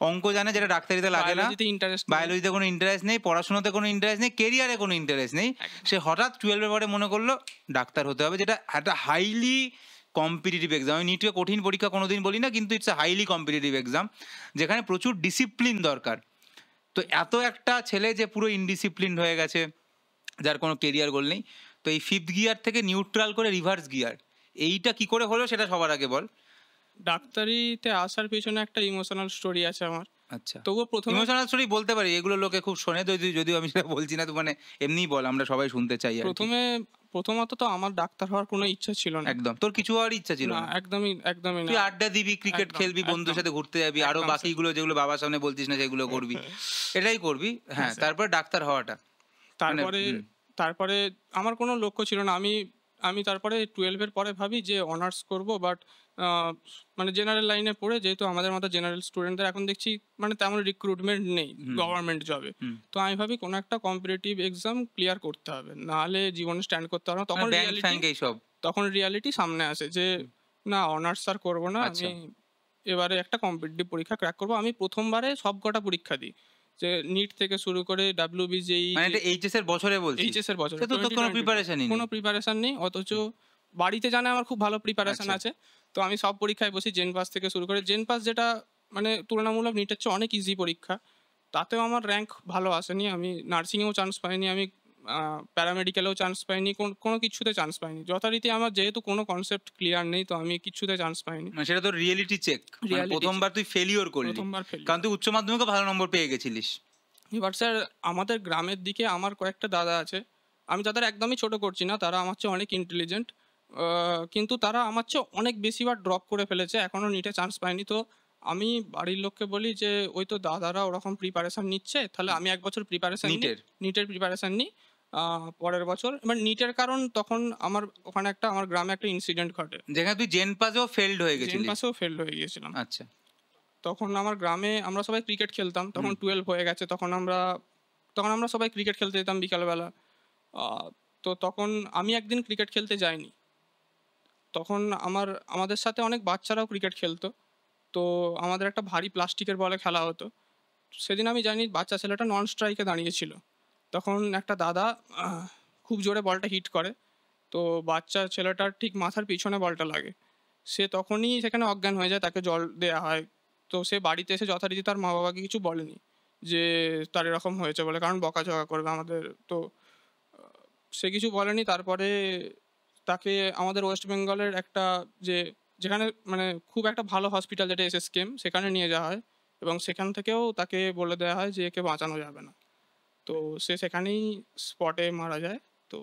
অঙ্ক জানে যেটা ডাক্তারিতে লাগে না, বায়োলজিতে ইন্টারেস্ট বায়োলজিতে কোনো ইন্টারেস্ট নেই, পড়াশোনাতে কোনো ইন্টারেস্ট নেই, কেরিয়ারে কোনো ইন্টারেস্ট নেই, সে হঠাৎ টুয়েলভে পরে মনে করলো ডাক্তার হতে হবে, যেটা একটা হাইলি কম্পিটিটিভ এক্সাম। আমি নিটকে কঠিন পরীক্ষা কোনোদিন বলি না, কিন্তু it's a highly competitive exam, যেখানে প্রচুর ডিসিপ্লিন দরকার। তো এত একটা ছেলে যে পুরো ইনডিসিপ্লিন হয়ে গেছে, যার কোনো কেরিয়ার গোল নেই, তো এই ফিফথ গিয়ার থেকে নিউট্রাল করে রিভার্স গিয়ার, এইটা কি করে হলো সেটা সবার আগে বল। ডাক্তারিতে আসার পেছনে একটা ইমোশনাল স্টোরি আছে আমার। আচ্ছা, তবুও প্রথমে ইমোশনাল স্টোরি বলতে পারি, এগুলো লোকে খুব শোনে, যদিও আমি সেটা বলছি না, তো মানে এমনিই বল, আমরা সবাই শুনতে চাই আর কি। প্রথমত তো আমার ডাক্তার হওয়ার কোনো ইচ্ছা ছিল না। একদম, তোর কিছু হওয়ার ইচ্ছা ছিল না, না? একদমই তুই না। আড্ডা দিবি, ক্রিকেট একদম, খেলবি, বন্ধুদের একদম। সাথে ঘুরতে যাবি, আরো একদম, বাকিগুলো যেগুলো বাবার সামনে বলছিস না সেগুলো করবি, এটাই করবি। হ্যাঁ, স্যার। তারপর ডাক্তার হওয়াটা মানে তারপরে তারপরে আমার কোনো লক্ষ্য ছিল না। আমি তারপরে 12 এর পরে ভাবি যে অনার্স করব, বাট মানে জেনারেল লাইনে পড়ে, যেহেতু আমাদের মতো জেনারেল স্টুডেন্টদের এখন দেখছি মানে তেমন রিক্রুটমেন্ট নেই গভর্নমেন্ট জবে। তো আমি ভাবি কোনো একটা কম্পিটিটিভ এক্সাম ক্লিয়ার করতে হবে, নাহলে জীবনে স্ট্যান্ড করতে পারবো না। ব্যাংক ফ্যাংক এইসব। তখন রিয়ালিটি সামনে আসে যে না, অনার্স আর করবো না, আচ্ছা। আমি এবারে একটা কম্পিটিটিভ পরীক্ষা ক্র্যাক করবো। আমি প্রথমবারে সব কটা পরীক্ষা দিই, যে নিট থেকে শুরু করে ডাব্লিউবিজেই, মানে এটা এইচএস এর বছরে বলছিস? এইচএস এর বছর, সে তো তোর কোনো 2022 প্রিপারেশনই কোনো নেই। প্রিপারেশন নেই, অথচ বাড়িতে জানে আমার খুব ভালো প্রিপারেশন আচ্ছা। আছে। তো আমি সব পরীক্ষায় বসি, জেন পাস থেকে শুরু করে, জেন পাস যেটা মানে তুলনামূলক নিটের চেয়ে অনেক ইজি পরীক্ষা, তাতেও আমার র্যাঙ্ক ভালো আসেনি। আমি নার্সিংয়েও চান্স পাইনি, আমি প্যারামেডিক্যালেও চান্স পাইনি, কোনো কিছুতে চান্স পাইনি। যথারীতি আমার যেহেতু কোনো কনসেপ্ট ক্লিয়ার নেই, তো আমি কিছুতে চান্স পাইনি। মানে সেটা তোর রিয়েলিটি চেক, Reality প্রথমবার তুই ফেলিওর করলি, প্রথমবার ফেল। কারণ তুই উচ্চ মাধ্যমিকে ভালো নম্বর পেয়ে গেছিলিস। এবার স্যার, আমাদের গ্রামের দিকে আমার কয়েকটা দাদা আছে, আমি তাদের একদমই ছোট করছি না, তারা আমার চেয়ে অনেক ইন্টেলিজেন্ট, কিন্তু তারা আমার চেয়ে অনেক বেশিবার ড্রপ করে ফেলেছে, এখনও নিটে চান্স পায়নি। তো আমি বাড়ির লোককে বলি যে ওই তো দাদারা ওরকম প্রিপারেশান নিচ্ছে, তাহলে আমি 1 বছর প্রিপারেশান নিই, নিটের? নিটের প্রিপারেশান নিই পরের বছর। এবার নিটের কারণ তখন আমার ওখানে আমার গ্রামে একটা ইনসিডেন্ট ঘটে, যেখানে তুই জেন পাসেও ফেলড হয়ে জেন গেছিলিস। পাসেও ফেল হয়ে গিয়েছিলাম। আচ্ছা। তখন আমার গ্রামে আমরা সবাই ক্রিকেট খেলতাম, তখন 12 হয়ে গেছে, তখন আমরা সবাই ক্রিকেট খেলতে যেতাম বিকালবেলা। তো তখন আমি একদিন ক্রিকেট খেলতে যাইনি, তখন আমাদের সাথে অনেক বাচ্চারাও ক্রিকেট খেলতো, তো আমাদের একটা ভারী প্লাস্টিকের বলে খেলা হতো। সেদিন আমি জানি বাচ্চা ছেলেটা নন স্ট্রাইকে দাঁড়িয়েছিল, তখন একটা দাদা খুব জোরে বলটা হিট করে, তো বাচ্চা ছেলেটার ঠিক মাথার পিছনে বলটা লাগে, সে তখনই সেখানে অজ্ঞান হয়ে যায়, তাকে জল দেওয়া হয়। তো সে বাড়িতে এসে যথারীতি তার মা বাবাকে কিছু বলেনি যে তার এরকম হয়েছে বলে, কারণ বকাঝকা করবে আমাদের। তো সে কিছু বলেনি। তারপরে তাকে আমাদের ওয়েস্ট বেঙ্গলের একটা যেখানে মানে খুব একটা ভালো হসপিটাল, যেটা SSKM, সেখানে নিয়ে যাওয়া হয়, এবং সেখান থেকেও তাকে বলে দেওয়া হয় যে একে বাঁচানো যাবে না। তো সে সেখানেই স্পটে মারা যায়। তো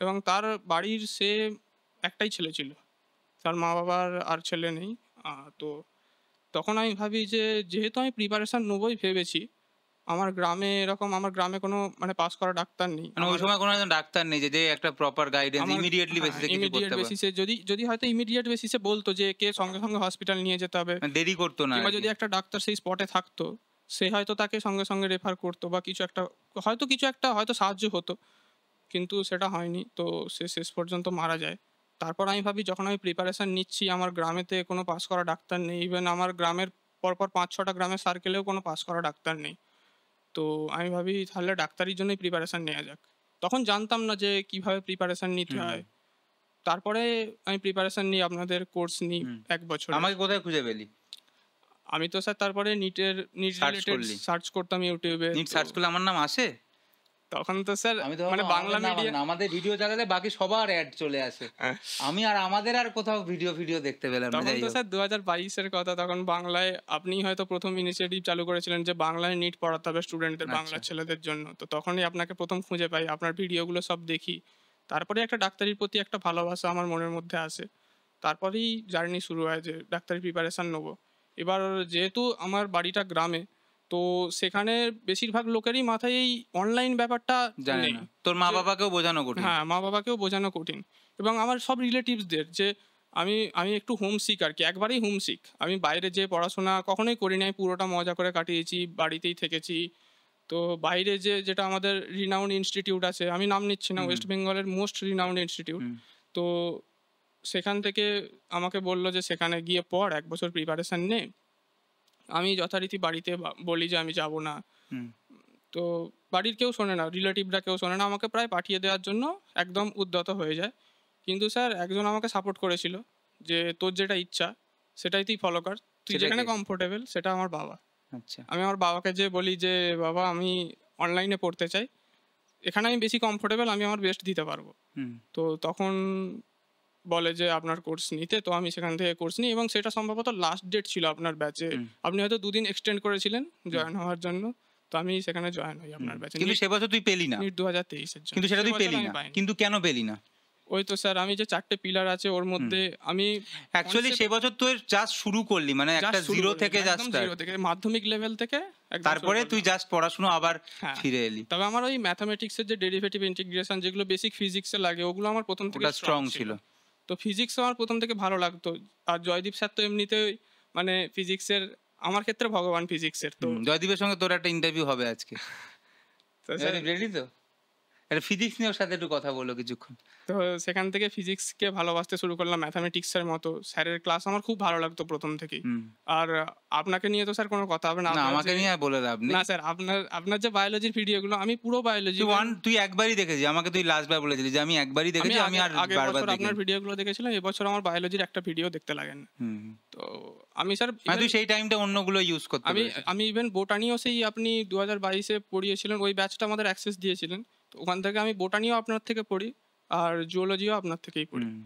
এবং তার বাড়ির একটাই ছেলে ছিল, তার মা বাবার আর ছেলে নেই। তো তখন আমি ভাবি যে যেহেতু আমি প্রিপারেশান নেবই ভেবেছি, আমার গ্রামে কোনো মানে পাস করা ডাক্তার নেই। মানে ওই সময় কোনো একজন ডাক্তার নেই যে একটা প্রপার গাইডেন্স ইমিডিয়েটলি বেসিসে কিছু ইমিডিয়েট করতে পারে, বেসিসে যদি হয়তো ইমিডিয়েট বেসিসে বলতো যে কে সঙ্গে সঙ্গে হসপিটাল নিয়ে যেতে হবে, মানে দেরি করতো না কিংবা আর কি। যদি একটা ডাক্তার সেই স্পটে থাকতো, সে হয়তো তাকে সঙ্গে সঙ্গে রেফার করতো, বা কিছু একটা হয়তো সাহায্য হতো, কিন্তু সেটা হয়নি। তো সে শেষ পর্যন্ত মারা যায়। তারপর আমি ভাবি, যখন আমি প্রিপারেশান নিচ্ছি, আমার গ্রামেতে কোনো পাস করা ডাক্তার নেই, ইভেন আমার গ্রামের পরপর 5-6টা গ্রামের সার্কেলেও কোনো পাস করা ডাক্তার নেই। তো আমি ভাবি তাহলে ডাক্তারির জন্যই প্রিপারেশান নেওয়া যাক। তখন জানতাম না যে কিভাবে প্রিপারেশান নিতে হয়। তারপরে আমি প্রিপারেশান নিই, আপনাদের কোর্স নিই 1 বছর। আমাকে কোথায় খুঁজে পেলি? আমি তো স্যার তারপরে নিট Search রিলেটেড করলি? সার্চ করতাম ইউটিউবে। নিট সার্চ করলে আমার নাম আসে? তখন তো স্যার আমি তো মানে ভাবলাম বাংলা আমাদের না, মিডিয়াম আমাদের ভিডিও চালালে বাকি সবার অ্যাড চলে আসে, আমি আর আমাদের আর কোথাও ভিডিও দেখতে পেলাম না। তখন যাই তো হোক, স্যার 2022-এর কথা, তখন বাংলায় আপনি হয়তো প্রথম ইনিশিয়েটিভ চালু করেছিলেন যে বাংলায় নিট পড়াতে হবে স্টুডেন্টদের, বাংলা আচ্ছা ছেলেদের জন্য। তো তখনই আপনাকে প্রথম খুঁজে পাই, আপনার ভিডিওগুলো সব দেখি। তারপরে একটা ডাক্তারির প্রতি একটা ভালোবাসা আমার মনের মধ্যে আসে। তারপরেই জার্নি শুরু হয় যে ডাক্তারি প্রিপারেশন নেবো। এবার যেহেতু আমার বাড়িটা গ্রামে, তো সেখানে বেশিরভাগ লোকেরই মাথায় এই অনলাইন ব্যাপারটা জানে নেই। না, তোর মা যে বাবাকেও বোঝানো কঠিন। হ্যাঁ, মা-বাবাকেও বোঝানো কঠিন। এবং আমার সব রিলেটিভসদের যে আমি আমি একটু হোমসিক আরকি, একবারেই হোমসিক। আমি বাইরে যেয়ে পড়াশোনা কখনোই করি নাই। পুরোটা মজা করে কাটিয়েছি, বাড়িতেই থেকেছি। তো বাইরে যেটা আমাদের রিনাউন্ড ইনস্টিটিউট আছে, আমি নাম নিচ্ছি না, হুম ওয়েস্ট বেঙ্গলের মোস্ট রিনাউন্ড ইনস্টিটিউট। হুম তো সেখান থেকে আমাকে বলল যে সেখানে গিয়ে পড়, ১ বছর প্রিপারেশন নে। আমি যথারীতি বাড়িতে বলি যে আমি যাব না। হুম তো বাড়ির কেউ শোনে না, রিলেটিভরা কেউ শোনে না। আমাকে প্রায় পাঠিয়ে দেওয়ার জন্য একদম উদ্যত হয়ে যায়। কিন্তু স্যার একজন আমাকে সাপোর্ট করেছিল যে, "তোর যেটা ইচ্ছা সেটাই তুই ফলো কর। তুই সেটা যেখানে কে? কমফোর্টেবল।" সেটা আমার বাবা। আচ্ছা আমি আমার বাবাকে যেয়ে বলি যে, "বাবা আমি অনলাইনে পড়তে চাই। এখানে আমি বেশি কমফোর্টেবল, আমি আমার বেস্ট দিতে পারবো।" হুম তো তখন বলে যে, "আপনার কোর্স নিতে।" তো আমি সেখান থেকে কোর্স নিই এবং সেটা সম্ভবত লাস্ট ডেট ছিল আপনার ব্যাচে। হুম আপনি হয়তো ২ দিন এক্সটেন্ড করেছিলেন হুম জয়েন হওয়ার জন্য। তো আমি সেখানে জয়েন হই হুম। আপনার ব্যাচে। কিন্তু সে বছর তুই পেলি না, নিট ২০২৩ এর জন্য। কিন্তু সেটা সে তুই বছর পেলি আমি না, পাইনি। কিন্তু কেন পেলি না? ওই তো স্যার, আমি যে ৪ টে পিলার আছে ওর হুম মধ্যে আমি অ্যাকচুয়ালি সে বছর তুই জাস্ট শুরু করলি, মানে একটা জাস্ট শুরু জিরো করি। থেকে জাস্ট একদম স্টার্ট, 0 থেকে মাধ্যমিক লেভেল থেকে একদম শুরু তারপরে তুই করলাম। জাস্ট পড়াশুনো আবার হ্যাঁ। ফিরে এলি। তবে আমার ওই ম্যাথামেটিক্সের যে ডেরিভেটিভ ইন্টিগ্রেশন যেগুলো বেসিক ফিজিক্সে লাগে ওগুলো আমার ১ম থেকে ওটা স্ট্রং স্ট্রং ছিল। ছিল। তো ফিজিক্স আমার ১ম থেকে ভালো লাগতো। আর জয়দীপ স্যার তো এমনিতেই মানে ফিজিক্সের আমার ক্ষেত্রে ভগবান ফিজিক্সের। তো জয়দীপের সঙ্গে তোর একটা ইন্টারভিউ হবে আজকে। তো স্যার জয়দীপ রেডি তো? একটা ফিজিক্স নিয়ে ওর সাথে একটু কথা বলো কিছুক্ষণ। তো সেখান থেকে ফিজিক্সকে ভালোবাসতে শুরু করলাম ম্যাথামেটিক্সের মতো। স্যারের ক্লাস আমার খুব ভালো লাগতো ১ম থেকেই। হুম আর আপনাকে নিয়ে তো স্যার কোনো কথা হবে না। না, আপনার আমাকে যে নিয়ে আর বলে লাভ নেই। না স্যার, আপনার যে বায়োলজির ভিডিওগুলো আমি পুরো বায়োলজি তুই একবারই দেখেছিস, আমাকে তুই লাস্ট বার বলেছিলি যে আমি একবারই আমি দেখেছি, আমি আর আগের বারবার বছর আপনার দেখিনি। ভিডিওগুলো দেখেছিলাম। এবছর আমার বায়োলজির একটা ভিডিও দেখতে লাগেন না। হুম তো আমি স্যার মানে ইভেন তুই সেই টাইমটা অন্যগুলো ইউজ করতে আমি পেরেছিস। আমি ইভেন বোটানিও সেই আপনি ২০২২ পড়িয়েছিলেন। ওই ব্যাচটা আমাদের অ্যাক্সেস দিয়েছিলেন। তো ওখান থেকে আমি বোটানিও আপনার থেকে পড়ি আর জুওলজিও আপনার থেকেই পড়ি। হুম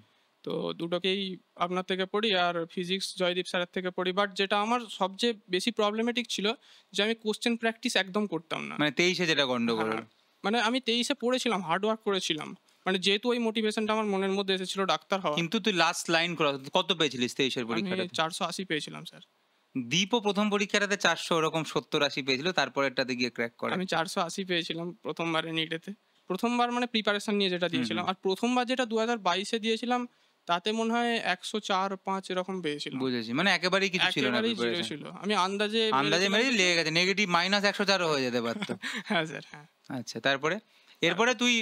তো দুটোকেই আপনার থেকে পড়ি আর ফিজিক্স জয়দীপ স্যারের থেকে পড়ি। বাট যেটা আমার সবচেয়ে বেশি প্রবলেমেটিক ছিল যে আমি কোয়েশ্চেন প্র্যাকটিস একদম করতাম না। মানে 23-এ যেটা গন্ডগোল হ্যাঁ, হলো। মানে আমি ২৩ পড়েছিলাম, হার্ড ওয়ার্ক করেছিলাম। মানে যেহেতু ওই মোটিভেশনটা আমার মনের মধ্যে এসেছিল ডাক্তার হওয়ার। কিন্তু তুই লাস্ট লাইন কত পেয়েছিলিস 23-এর আমি পরীক্ষাটাতে? ৪৮০ পেয়েছিলাম স্যার। দীপও প্রথম পরীক্ষাটাতে 400 ওরকম 70-80 পেয়েছিল, তারপরেরটাতে গিয়ে ক্র্যাক করে। আমি ৪৮০ পেয়েছিলাম প্রথমবারে নিটেতে। প্রথমবার মানে প্রিপারেশন নিয়ে যেটা হুম দিয়েছিলাম। হুম আর প্রথমবার যেটা ২০২২ দিয়েছিলাম তাতে মনে হয় ১০৪-৫ এরকম পেয়েছিলাম। বুঝেছি, মানে একেবারেই কিছু ছিল না একেবারেই 0 প্রিপারেশন। ছিল। আমি আন্দাজে আন্দাজে মেরেছিলাম মেরে কিছু। লেগে গেছে, নেগেটিভ -104ও হয়ে যেতে পারতো। হ্যাঁ স্যার, হ্যাঁ। আচ্ছা, তারপরে আর এরপরে তুই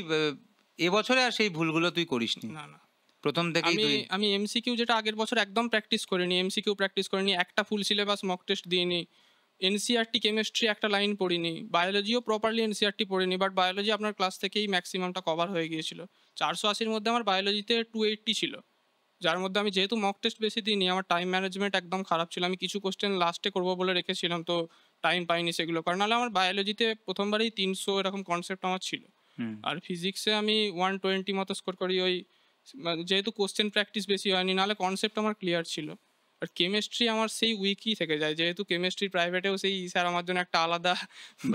এবছরে আর সেই ভুলগুলো তুই করিসনি, না, না। প্রথম থেকেই আমি তুই। আমি এমসিকিউ যেটা আগের বছর একদম প্র্যাকটিস করিনি। এমসিকিউ প্র্যাকটিস করিনি। একটা ফুল সিলেবাস মক টেস্ট দিইনি। এনসিইআরটি কেমিস্ট্রি একটা লাইন পড়িনি। বায়োলজিও প্রপারলি এনসিইআরটি পড়িনি। বাট বায়োলজি আপনার ক্লাস থেকেই ম্যাক্সিমামটা কভার হয়ে গিয়েছিল। ৪৮০ মধ্যে আমার বায়োলজিতে 280 ছিল। যার মধ্যে আমি যেহেতু মক টেস্ট বেশি দিইনি, আমার টাইম ম্যানেজমেন্ট একদম খারাপ ছিল। আমি কিছু কোয়েশ্চেন লাস্টে করব বলে রেখেছিলাম। তো টাইম পাইনি সেগুলো করার। নাহলে আমার বায়োলজিতে প্রথমবারেই ৩০০ এরকম কনসেপ্ট আমার ছিল। হুম আর ফিজিক্সে আমি 120 মতো স্কোর করি। ওই মানে যেহেতু কোশ্চেন প্র্যাকটিস বেশি হয়নি, নাহলে কনসেপ্ট আমার ক্লিয়ার ছিল। আর কেমিস্ট্রি আমার সেই উইকই থেকে যায়, যেহেতু কেমিস্ট্রি প্রাইভেটেও সেই স্যার আমার জন্য একটা আলাদা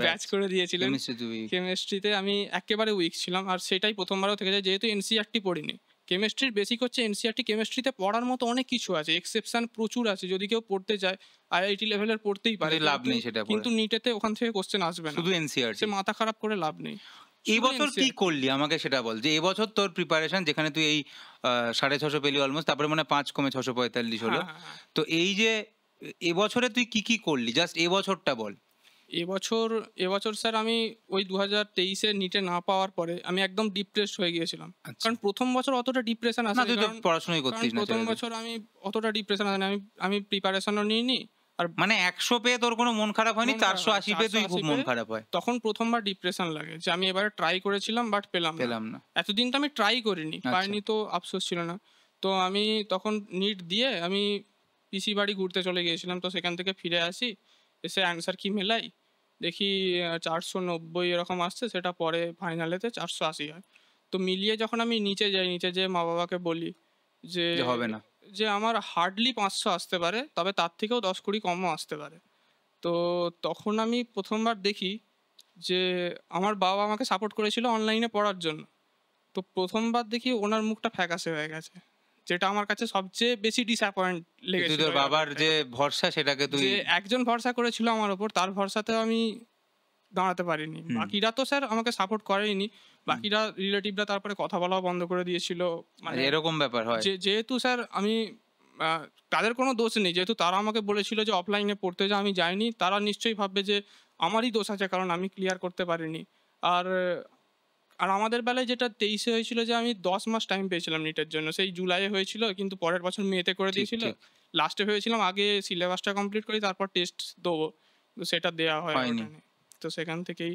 ব্যাচ করে দিয়েছিলেন। কেমিস্ট্রি তুই। কেমিস্ট্রিতে আমি একেবারে উইক ছিলাম আর সেটাই প্রথমবারও থেকে যায়, যেহেতু এনসিইআরটি পড়িনি। কেমিস্ট্রির বেসিক হচ্ছে এনসিইআরটি। কেমিস্ট্রিতে পড়ার মতো অনেক কিছু আছে, এক্সেপশন প্রচুর আছে। যদি কেউ পড়তে চায় আইআইটি লেভেলের পড়তেই পারে, কিন্তু লাভ নেই সেটা পড়ে, কিন্তু নিটেতে ওখান থেকে কোশ্চেন আসবে না। শুধু এনসিইআরটি। সে মাথা খারাপ করে লাভ নেই। এই শুধু বছর কি NCERT করলি আমাকে সেটা বল, যে এবছর তোর প্রিপারেশন যেখানে তুই এই 650 পেলি অলমোস্ট, তারপরে মানে 5 কমে 645 হলো। হ্যাঁ, হ্যাঁ, হ্যাঁ। তো এই যে এবছরে তুই কি কি করলি, জাস্ট এবছরটা বল। এবছর এবছর স্যার আমি ওই ২০২৩ নিটে না পাওয়ার পরে আমি একদম ডিপ্রেসড হয়ে গিয়েছিলাম। আচ্ছা, কারণ প্রথম বছর অতটা ডিপ্রেশন না আসেনি। তুই তো কারণ পড়াশোনাই কারণ করতিস না প্রথম ছেড়ে দে। বছর আমি অতটা ডিপ্রেশন আসেনি। আমি প্রিপারেশনও নিইনি। আর মানে 100 পেয়ে তোর কোনো মন খারাপ হয়নি, মন খারাপ হয়, 480 পেয়ে তুই খুব 480 মন পেয়ে খারাপ হয়? তখন প্রথমবার ডিপ্রেশন লাগে যে আমি এবারে ট্রাই করেছিলাম বাট পেলাম না। পেলাম না। এতদিন তো আমি ট্রাই করিনি, আচ্ছা। পাইনি তো আফসোস ছিল না। তো আমি তখন নিট দিয়ে আমি পিসি বাড়ি ঘুরতে চলে গিয়েছিলাম। তো সেখান থেকে ফিরে আসি, এসে অ্যান্সার কি মেলাই, দেখি 490 এরকম আসছে, সেটা পরে ফাইনালেতে 480 হয়। তো মিলিয়ে যখন আমি নিচে যাই, নিচে যেয়ে মা বাবাকে বলি যে যে হবে না। যে আমার হার্ডলি 500 আসতে পারে, তবে তার থেকেও 10-20 কমও আসতে পারে। তো তখন আমি প্রথমবার দেখি যে আমার বাবা আমাকে সাপোর্ট করেছিল অনলাইনে পড়ার জন্য। তো প্রথমবার দেখি ওনার মুখটা ফ্যাকাশে হয়ে গেছে, যেটা আমার কাছে সবচেয়ে বেশি ডিসঅ্যাপয়েন্ট যে তুই লেগেছিল তোর এই বাবার ব্যাপারটায়। যে ভরসা সেটাকে তুই যে একজন ভরসা করেছিল আমার ওপর, তার ভরসাতেও আমি দাঁড়াতে পারিনি। হুম, বাকিরা তো স্যার আমাকে সাপোর্ট করেইনি। হুম। বাকিরা রিলেটিভরা তারপরে কথা বলাও বন্ধ করে দিয়েছিল। আচ্ছা মানে এরকম ব্যাপার হয়। যেহেতু স্যার আমি আ তাদের কোনো দোষ নেই। যেহেতু তারা আমাকে বলেছিল যে অফলাইনে পড়তে যা, আমি যাইনি। তারা নিশ্চয়ই ভাববে যে আমারই দোষ আছে, কারণ আমি ক্লিয়ার করতে পারিনি। আর আর আমাদের বেলায় যেটা 23 এ হয়েছিল যে আমি 10 মাস টাইম পেয়েছিলাম নিটের জন্য। সেই জুলাইয়ে হয়েছিল, কিন্তু পরের বছর মেতে করে ঠিক, দিয়েছিল। ঠিক। লাস্টে ভেবেছিলাম আগে সিলেবাসটা কমপ্লিট করি, তারপর টেস্ট দেবো। তো সেটা দেয়া হয়ে হয়নি। ওঠেনি। তো সেখান থেকেই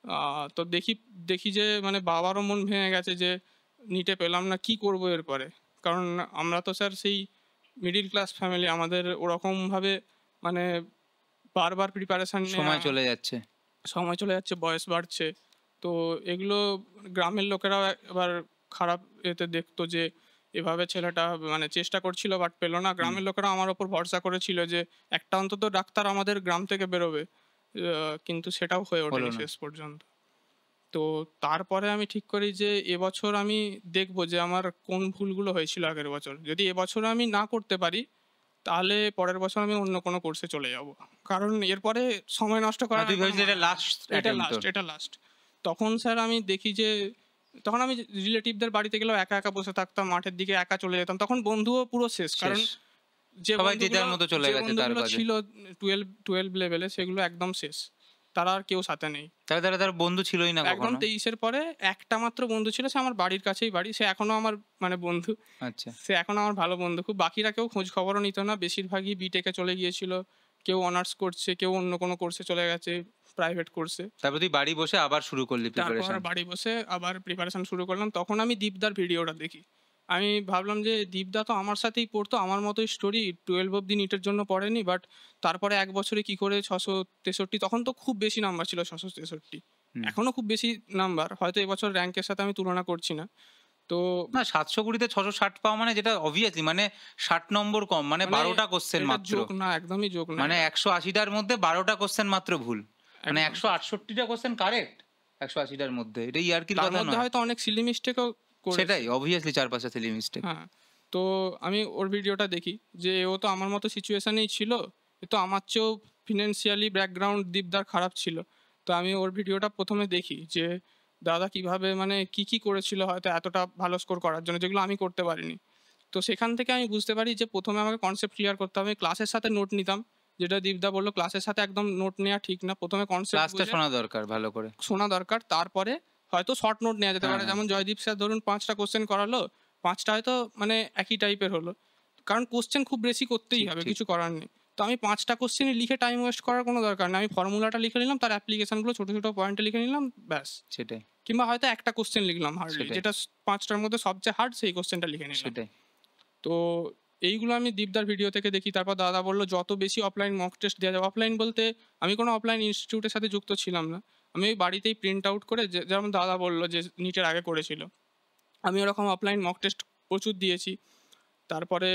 আ তো দেখি দেখি যে মানে বাবারও মন ভেঙে গেছে যে নিটে পেলাম না, কি করবো এরপরে? কারণ আমরা তো স্যার সেই মিডল ক্লাস ফ্যামিলি, আমাদের ওরকমভাবে মানে বারবার প্রিপারেশন নেয়া, সময় চলে যাচ্ছে। সময় চলে যাচ্ছে, বয়স বাড়ছে। তো এগুলো গ্রামের লোকেরাও এবার খারাপ এতে দেখতো যে এভাবে ছেলেটা মানে চেষ্টা করছিল বাট পেল না। হুম, গ্রামের লোকেরা আমার ওপর ভরসা করেছিল যে একটা অন্তত ডাক্তার আমাদের গ্রাম থেকে বেরোবে। কিন্তু সেটাও হয়ে হলো ওঠেনি না। শেষ পর্যন্ত। তো তারপরে আমি ঠিক করি যে এবছর আমি দেখব যে আমার কোন ভুলগুলো হয়েছিল আগের বছর। যদি এবছর আমি না করতে পারি, তাহলে পরের বছর আমি অন্য কোনো কোর্সে চলে যাব। কারণ এরপরে সময় নষ্ট না করার আর তুই কোনো ভেবেছিলি মানে এটা হয় না। লাস্ট এটা অ্যাটেম্প্ট লাস্ট, তোর। এটা লাস্ট। তখন স্যার আমি দেখি যে তখন আমি রিলেটিভদের বাড়িতে গেলেও একা, একা বসে থাকতাম। মাঠের দিকে একা চলে যেতাম। তখন বন্ধুও পুরো শেষ। কারণ শেষ। যে সবাই যে বন্ধুগুলো যার মতো চলে যে গেছে তার বন্ধুগুলো কাজে। ছিল 12 লেভেলে, সেগুলো একদম শেষ। তারা আর কেউ সাথে নেই। তার বন্ধু ছিলই না একদম কখনো। 23 এর পরে একটা মাত্র বন্ধু ছিল, সে আমার বাড়ির কাছেই বাড়ি। সে এখনো আমার মানে বন্ধু। আচ্ছা। সে এখনো আমার ভালো বন্ধু খুব। বাকিরা কেউ খোঁজ খবরও নিত না। বেশিরভাগই বিটেকে চলে গিয়েছিল। কেউ অনার্স করছে, কেউ অন্য কোনো কোর্সে চলে গেছে, প্রাইভেট কোর্সে। তারপর তুই বাড়ি বসে আবার শুরু করলি তারপর প্রিপারেশন। বাড়ি বসে আবার প্রিপারেশন শুরু করলাম। তখন আমি দীপদার ভিডিওটা দেখি। আমি ভাবলাম যে দীপদা তো আমার সাথেই পড়তো, আমার মতোই স্টোরি। 12 অব্দি নিটের জন্য পড়েনি। বাট তারপরে ১ বছরে কি করে ৬৬৩, তখন তো খুব বেশি নাম্বার ছিল ৬৬৩। হুম। এখনো খুব বেশি নাম্বার। হয়তো এবছর র‍্যাংকের সাথে আমি তুলনা করছি না। তো না ৭২০ তে ৬৬০ পাওয়া মানে যেটা অবভিয়াসলি মানে ৬০ নম্বর কম মানে মানে ১২টা কোশ্চেন এটা মাত্র। জোক না, একদমই জোক না মানে এটা। ১৮০ টার মধ্যে ১২টা কোশ্চেন মাত্র ভুল। মানে একদম। ১৬৮ টা কোশ্চেন কারেক্ট ১৮০ টার মধ্যে। এটা ইয়ার্কির তার কথা মধ্যে নয়। হয়তো অনেক সিলি মিস্টেকও করেছে। সেটাই অবভিয়াসলি ৪-৫ টা সিলি মিস্টেক। হ্যাঁ, তো আমি ওর ভিডিওটা দেখি যে ও তো আমার মতো সিচুয়েশনেই ছিল। এ তো আমার চেয়েও ফিন্যান্সিয়ালি ব্যাকগ্রাউন্ড দীপদার খারাপ ছিল। তো আমি ওর ভিডিওটা ১ম এ দেখি যে দাদা কিভাবে মানে কি করেছিল হয়তো এতটা ভালো স্কোর করার জন্য, যেগুলো আমি করতে পারিনি। তো সেখান থেকে আমি বুঝতে পারি যে ১ম এ আমাকে কনসেপ্ট ক্লিয়ার করতে হবে। আমি ক্লাসের সাথে নোট নিতাম। যেটা দীপদা বলল, ক্লাসের সাথে একদম নোট নেয়া ঠিক না। ১ম এ কনসেপ্ট ক্লাসটা বুঝে শোনা দরকার ভালো করে। শোনা দরকার। তারপরে হয়তো শর্ট নোট নেওয়া যেতে হ্যাঁ, পারে। হ্যাঁ। যেমন জয়দীপ স্যার ধরুন ৫ টা কোয়েশ্চেন করালো। ৫ টা হয়তো মানে একই টাইপের হলো। কারণ কোয়েশ্চেন খুব বেশি করতেই ঠিক, হবে, ঠিক। কিছু করার নেই। তো আমি ৫ টা কোয়েশ্চেনই লিখে টাইম ওয়েস্ট করার কোনো দরকার নেই। আমি ফর্মুলাটা লিখে নিলাম, তার অ্যাপ্লিকেশন গুলো ছোট, ছোট পয়েন্টে লিখে নিলাম, ব্যাস। সেটাই, কিংবা হয়তো একটা কোয়েশ্চেন লিখলাম হার্ডলি, সেটাই, যেটা ৫ টার মধ্যে সবচেয়ে হার্ড, সেই কোয়েশ্চেনটা লিখে নিলাম। সেটাই। তো এইগুলো আমি দীপদার ভিডিও থেকে দেখি। তারপর দাদা বলল যত বেশি অফলাইন মক টেস্ট দেওয়া যাবে। অফলাইন বলতে আমি কোনো অফলাইন ইনস্টিটিউটের সাথে যুক্ত ছিলাম না। আমি ওই বাড়িতেই প্রিন্ট আউট করে, যেমন দাদা বলল যে নিটের আগে করেছিল। আমি ওরকম অফলাইন মক টেস্ট প্রচুর দিয়েছি। তারপরে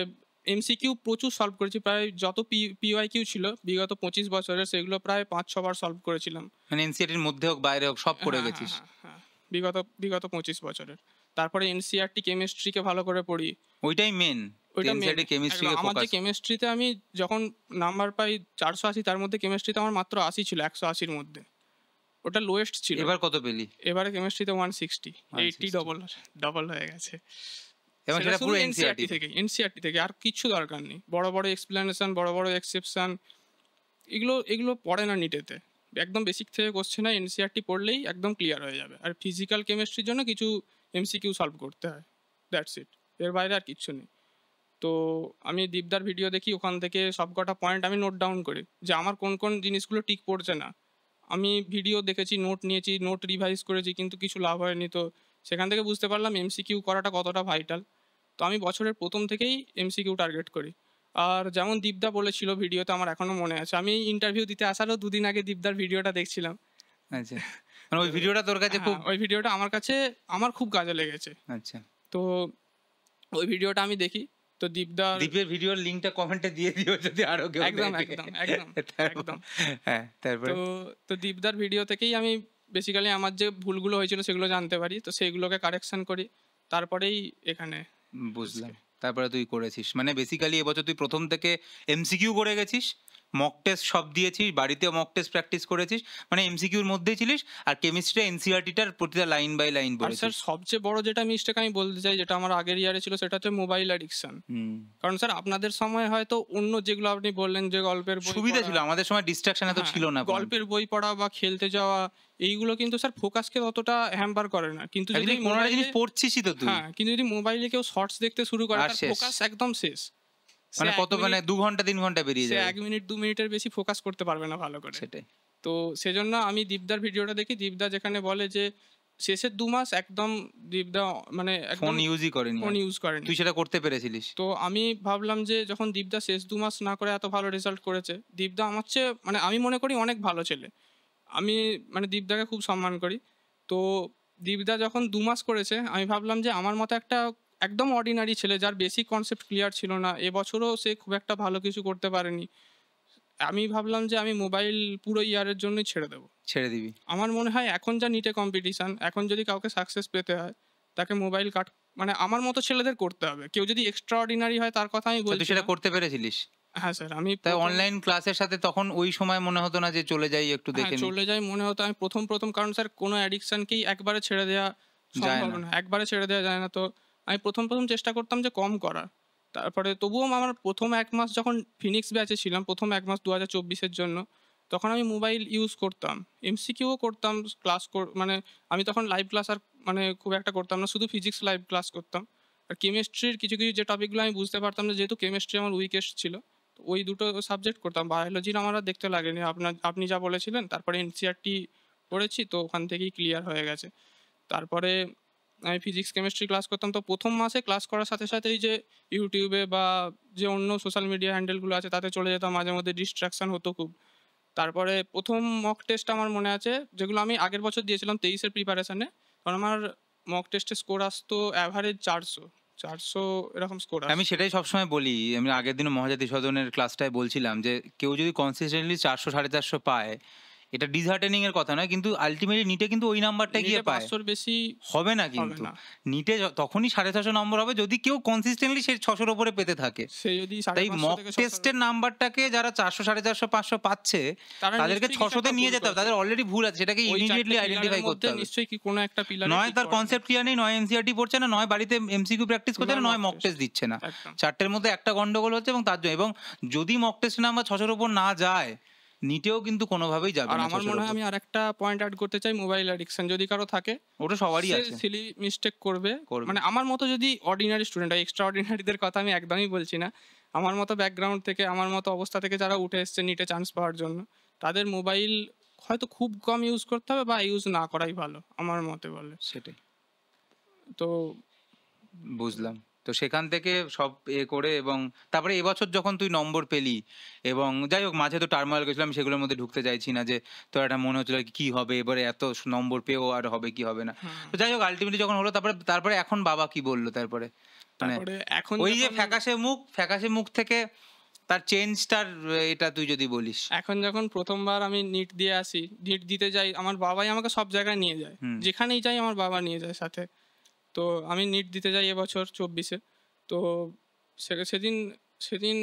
এমসিকিউ প্রচুর সলভ করেছি। প্রায় যত পিওয়াইকিউ ছিল বিগত ২৫ বছরের, সেগুলো প্রায় ৫-৬ বার সলভ করেছিলাম। মানে এনসিইআরটির মধ্যে হোক বাইরে হোক সব করে হ্যাঁ, হ্যাঁ, গেছিস। হ্যাঁ, হ্যাঁ। বিগত বিগত ২৫ বছরের। তারপরে এনসিইআরটি কেমিস্ট্রিকে ভালো করে পড়ি। ওইটাই মেন। ওইটা মেন। এনসিইআরটি একদম কেমিস্ট্রিকে আমার যে ফোকাস। কেমিস্ট্রিতে আমি যখন নাম্বার পাই ৪৮০, তার মধ্যে কেমিস্ট্রিতে আমার মাত্র ৮০ ছিল ১৮০ র মধ্যে। ওটা লোয়েস্ট ছিল। এবার কত পেলি? এবারে কেমিস্ট্রিতে 160, 80 160 ডবল, ডবল হয়ে গেছে। এবং সেটা সেটা শুধু পুরো এনসিইআরটি এনসিইআরটি। থেকেই, এনসিইআরটি থেকে আর কিচ্ছু দরকার নেই। বড়, বড় এক্সপ্লেনেশন, বড়, বড় এক্সেপশন, এগুলো পড়ে না নিটেতে। একদম বেসিক থেকে কোশ্চেন হয়, এনসিইআরটি পড়লেই একদম ক্লিয়ার হয়ে যাবে। আর ফিজিক্যাল কেমিস্ট্রির জন্য কিছু এমসিকিউ সলভ করতে হয়। That's it. এর বাইরে আর কিচ্ছু নেই। তো আমি দীপদার ভিডিও দেখি, ওখান থেকে সবকটা পয়েন্ট আমি নোট ডাউন করি যে আমার কোন কোন জিনিসগুলো ঠিক পড়ছে না। আমি ভিডিও দেখেছি, নোট নিয়েছি, নোট রিভাইজ করেছি, কিন্তু কিছু লাভ হয়নি। তো সেখান থেকে বুঝতে পারলাম এমসিকিউ করাটা কতটা ভাইটাল। তো আমি বছরের ১ম থেকেই এমসিকিউ টার্গেট করি। আর যেমন দীপদা বলেছিল ভিডিওতে, আমার এখনো মনে আছে, আমি ইন্টারভিউ দিতে আসারও 2 দিন আগে দীপদার ভিডিওটা দেখছিলাম। আচ্ছা, মানে তো ওই ভিডিওটা তোর কাছে খুব হ্যাঁ, ওই ভিডিওটা আমার খুব কাজে লেগেছে। আচ্ছা। তো ওই ভিডিওটা আমি দেখি। তো দীপদার দীপের ভিডিওর লিঙ্কটা কমেন্টে দিয়ে দিও যদি আরো কেউ একদম, দেখে। একদম, একদম, একদম। হ্যাঁ, তারপরে? তো তো দীপদার ভিডিও থেকেই আমি বেসিক্যালি আমার যে ভুলগুলো হয়েছিল সেগুলো জানতে পারি। তো সেগুলোকে কারেকশন করি। তারপরেই এখানে বুঝলাম। তারপরে তুই করেছিস। মানে বেসিক্যালি এবছর তুই ১ম থেকে এমসিকিউ করে গেছিস। মক টেস্ট সব দিয়েছিস, বাড়িতেও মক টেস্ট প্র্যাকটিস করেছিস। মানে এমসিকিউর মধ্যেই ছিলিস। আর কেমিস্ট্রি এনসিইআরটিটার প্রতিটা লাইন বাই লাইন আর স্যার পড়েছিস। সবচেয়ে বড় যেটা মিস্টেক আমি বলতে চাই, যেটা আমার আগের ইয়ারে ছিল, সেটা হচ্ছে মোবাইল অ্যাডিকশন। হুম। কারণ স্যার আপনাদের সময় হয়তো অন্য যেগুলো আপনি বললেন যে গল্পের বই সুবিধা পড়া, ছিল। আমাদের সময় ডিস্ট্রাকশন এত হ্যাঁ, ছিল না কোনো। গল্পের বই পড়া বা খেলতে যাওয়া, এইগুলো কিন্তু স্যার ফোকাসকে ততটা হ্যাম্পার করে না। কিন্তু যদি একচুয়ালি কোনো একটা জিনিস মোবাইলে, পড়ছিসই তো তুই। হ্যাঁ, কিন্তু যদি মোবাইলে কেউ শর্টস দেখতে শুরু করে, আর তার শেষ। ফোকাস একদম শেষ। সে মানে এক কত, মানে মিনিট ২ ঘন্টা ৩ ঘন্টা বেরিয়ে সে যাবে। 1 মিনিট 2 মিনিটের বেশি ফোকাস করতে পারবে না ভালো করে। সেটাই। তো সেজন্য আমি দীপদার ভিডিওটা দেখি। দীপদা যেখানে বলে যে শেষের 2 মাস একদম দীপদা মানে একদম ফোন ইউজই করেনি ফোন আর। ইউজ করেনি। তুই সেটা করতে পেরেছিলিস। তো আমি ভাবলাম যে যখন দীপদা শেষ 2 মাস না করে এত ভালো রেজাল্ট করেছে, দীপদা আমার চেয়ে মানে আমি মনে করি অনেক ভালো ছেলে। আমি মানে দীপদাকে খুব সম্মান করি। তো দীপদা যখন 2 মাস করেছে, আমি ভাবলাম যে আমার মতো একটা একদম অর্ডিনারি ছেলে, যার বেসিক কনসেপ্ট ক্লিয়ার ছিল না, এবছরও সে খুব একটা ভালো কিছু করতে পারেনি। আমি ভাবলাম যে আমি মোবাইল পুরো ইয়ারের জন্যই ছেড়ে দেবো। ছেড়ে দিবি। আমার মনে হয় এখন যা নিটে কম্পিটিশন, এখন যদি কাউকে সাকসেস পেতে হয়, তাকে মোবাইল মানে আমার মতো ছেলেদের করতে হবে। কেউ যদি এক্সট্রা অর্ডিনারি হয় তার কথা আমি তা তুই বলছি সেটা না। করতে পেরেছিলিস? হ্যাঁ স্যার, আমি তাই ১ম অনলাইন ক্লাসের সাথে তখন ওই সময় মনে হতো না যে চলে যাই একটু হ্যাঁ, দেখে নিই? চলে যাই মনে হতো। আমি ১ম কারণ স্যার কোনো অ্যাডিকশনকেই একবারে ছেড়ে দেওয়া যায় সম্ভব না। না। একবারে ছেড়ে দেওয়া যায় না। তো আমি ১ম চেষ্টা করতাম যে কম করার। তারপরে তবুও আমার ১ম ১ মাস যখন ফিনিক্স ব্যাচে ছিলাম, ১ম ১ মাস ২০২৪ এর জন্য, তখন আমি মোবাইল ইউজ করতাম। এমসিকিউও করতাম, ক্লাস মানে আমি তখন লাইভ ক্লাস আর মানে খুব একটা করতাম না। শুধু ফিজিক্স লাইভ ক্লাস করতাম। আর কেমিস্ট্রির কিছু যে টপিকগুলো আমি বুঝতে পারতাম না, যেহেতু কেমিস্ট্রি আমার উইকেস্ট ছিল, তো ওই দুটো সাবজেক্ট করতাম। বায়োলজির আমার আর দেখতে লাগেনি। আপনি যা বলেছিলেন, তারপরে এনসিইআরটি পড়েছি, তো ওখান থেকেই ক্লিয়ার হয়ে গেছে। তারপরে আমি ফিজিক্স কেমিস্ট্রি ক্লাস করতাম। তো ১ম মাসে ক্লাস করার সাথে সাথেই যে ইউটিউবে বা যে অন্য সোশ্যাল মিডিয়া হ্যান্ডেলগুলো আছে তাতে চলে যেতাম, মাঝে মধ্যে ডিস্ট্রাকশন হতো খুব। তারপরে ১ম মক টেস্ট আমার মনে আছে, যেগুলো আমি আগের বছর দিয়েছিলাম ২৩ এর প্রিপারেশনে। তখন আমার মক টেস্টের স্কোর আসতো এভারেজ ৪০০ এরকম স্কোর আমি আসতো। সেটাই সবসময় বলি। আমি আগের দিনও মহাজাতি সদনের ক্লাসটায় বলছিলাম যে কেউ যদি কনসিস্টেন্টলি ৪০০ ৪৫০ পায়, এটা ডিসহার্টেনিং এর কথা নয়, কিন্তু আলটিমেটলি নিটে কিন্তু ওই নাম্বারটা গিয়ে নিটে পায়। ৫০০ বেশি হবে না হবে কিন্তু। না। নিটে তখনই ৬৫০ নম্বর হবে যদি কেউ কনসিস্টেন্টলি সে ৬০০ ওপরে পেতে থাকে। সে যদি তাই ৫৫০ মক থেকে ৬০০, টেস্টের নাম্বারটাকে যারা ৪০০ ৪৫০ ৫০০ পাচ্ছে, তারা তাদেরকে নিশ্চয়ই কিছু ৬০০ তে একটা নিয়ে ভুল যেতে হবে। করছে। তাদের অলরেডি ভুল আছে, সেটাকে ওই 4টে ইমিডিয়েটলি আইডেন্টিফাই পিলারের করতে মধ্যে হবে। নিশ্চয়ই কি কোনো একটা পিলারে নয় ঠিক তার করে কনসেপ্ট ক্লিয়ার নেই, নয় এনসিইআরটি পড়ছে না, নয় বাড়িতে এমসিকিউ প্র্যাকটিস করছে না, নয় নয় mock মক test। টেস্ট দিচ্ছে না। একদম। ৪টের মধ্যে একটা গন্ডগোল হচ্ছে, এবং তার জন্য, এবং যদি মক টেস্ট নাম্বার ৬০০ উপর না যায়, নিটেও কিন্তু কোনোভাবেই যাবে আর না আমার ৬০০ মনে হয় উপর। আমি আরেকটা পয়েন্ট অ্যাড করতে চাই, মোবাইল অ্যাডিকশন যদি কারো থাকে, ওটা সবারই সে আছে। সিলি মিস্টেক করবে। করবে। মানে আমার মতো যদি অর্ডিনারি স্টুডেন্ট হয়, এক্সট্রা অর্ডিনারিদের কথা আমি একদমই বলছি না, আমার মতো ব্যাকগ্রাউন্ড থেকে, আমার মতো অবস্থা থেকে যারা উঠে এসছে নিটে চান্স পাওয়ার জন্য, তাদের মোবাইল হয়তো খুব কম ইউজ করতে হবে বা ইউজ না করাই ভালো আমার মতে বলে। সেটাই। তো বুঝলাম। তো সেখান থেকে সব করে, এবং তারপরে এবছর যখন তুই নম্বর পেলি, এবং যাই হোক মাঝে তো টার্মোইল গেছিল, আমি সেগুলোর মধ্যে ঢুকতে চাইছি না, যে তোর একটা মনে হচ্ছিল কি হবে এবারে, এত নম্বর পেয়েও আর হবে কি হবে না। তো যাই হোক আলটিমেটলি যখন হলো, তারপরে এখন বাবা কি বললো তারপরে? মানে তারপরে এখন ওই যে যখন ফ্যাকাশে মুখ থেকে তার চেঞ্জটার এটা তুই যদি বলিস। এখন যখন প্রথমবার আমি নিট দিয়ে আসি, নিট দিতে যাই, আমার বাবাই আমাকে সব জায়গায় নিয়ে যায়। হুম। যেখানেই যাই আমার বাবা নিয়ে যায় সাথে। তো আমি নিট দিতে যাই এবছর ২৪-এ। তো সেদিন সেদিন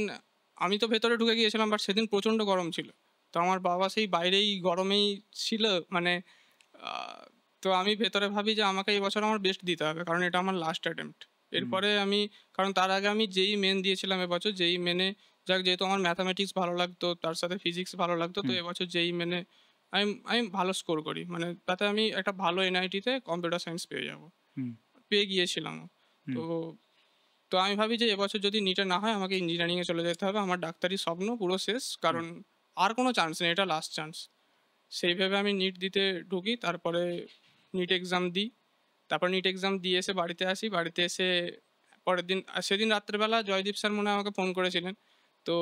আমি তো ভেতরে ঢুকে গিয়েছিলাম, বাট সেদিন প্রচণ্ড গরম ছিল। তো আমার বাবা সেই বাইরেই গরমেই ছিল, মানে আহ, তো আমি ভেতরে ভাবি যে আমাকে এই বছর আমার বেস্ট দিতে হবে, কারণ এটা আমার লাস্ট অ্যাটেম্প্ট। এরপরে আমি, কারণ তার আগে আমি যেই মেন দিয়েছিলাম এবছর, যেই মেনে যেহেতু আমার ম্যাথামেটিক্স ভালো লাগতো, তার সাথে ফিজিক্স ভালো লাগতো, তো হুম। এবছর যেই মেনে আমি আমি ভালো স্কোর করি, মানে তাতে আমি একটা ভালো এনআইটিতে কম্পিউটার সায়েন্স পেয়ে যাব, হুম। পেয়ে গিয়েছিলাম। তো তো আমি ভাবি যে এবছর যদি নিটে না হয়, আমাকে ইঞ্জিনিয়ারিংয়ে চলে যেতে হবে, আমার ডাক্তারি স্বপ্ন পুরো শেষ, কারণ আর কোনো চান্স নেই, এটা লাস্ট চান্স। সেইভাবে আমি নিট দিতে ঢুকি। তারপরে নিট এক্সাম দিই। তারপর নিট এক্সাম দিয়ে এসে বাড়িতে আসি। বাড়িতে এসে পরের দিন, সেদিন রাত্রেবেলা জয়দীপ স্যার মনে হয় আমাকে ফোন করেছিলেন তো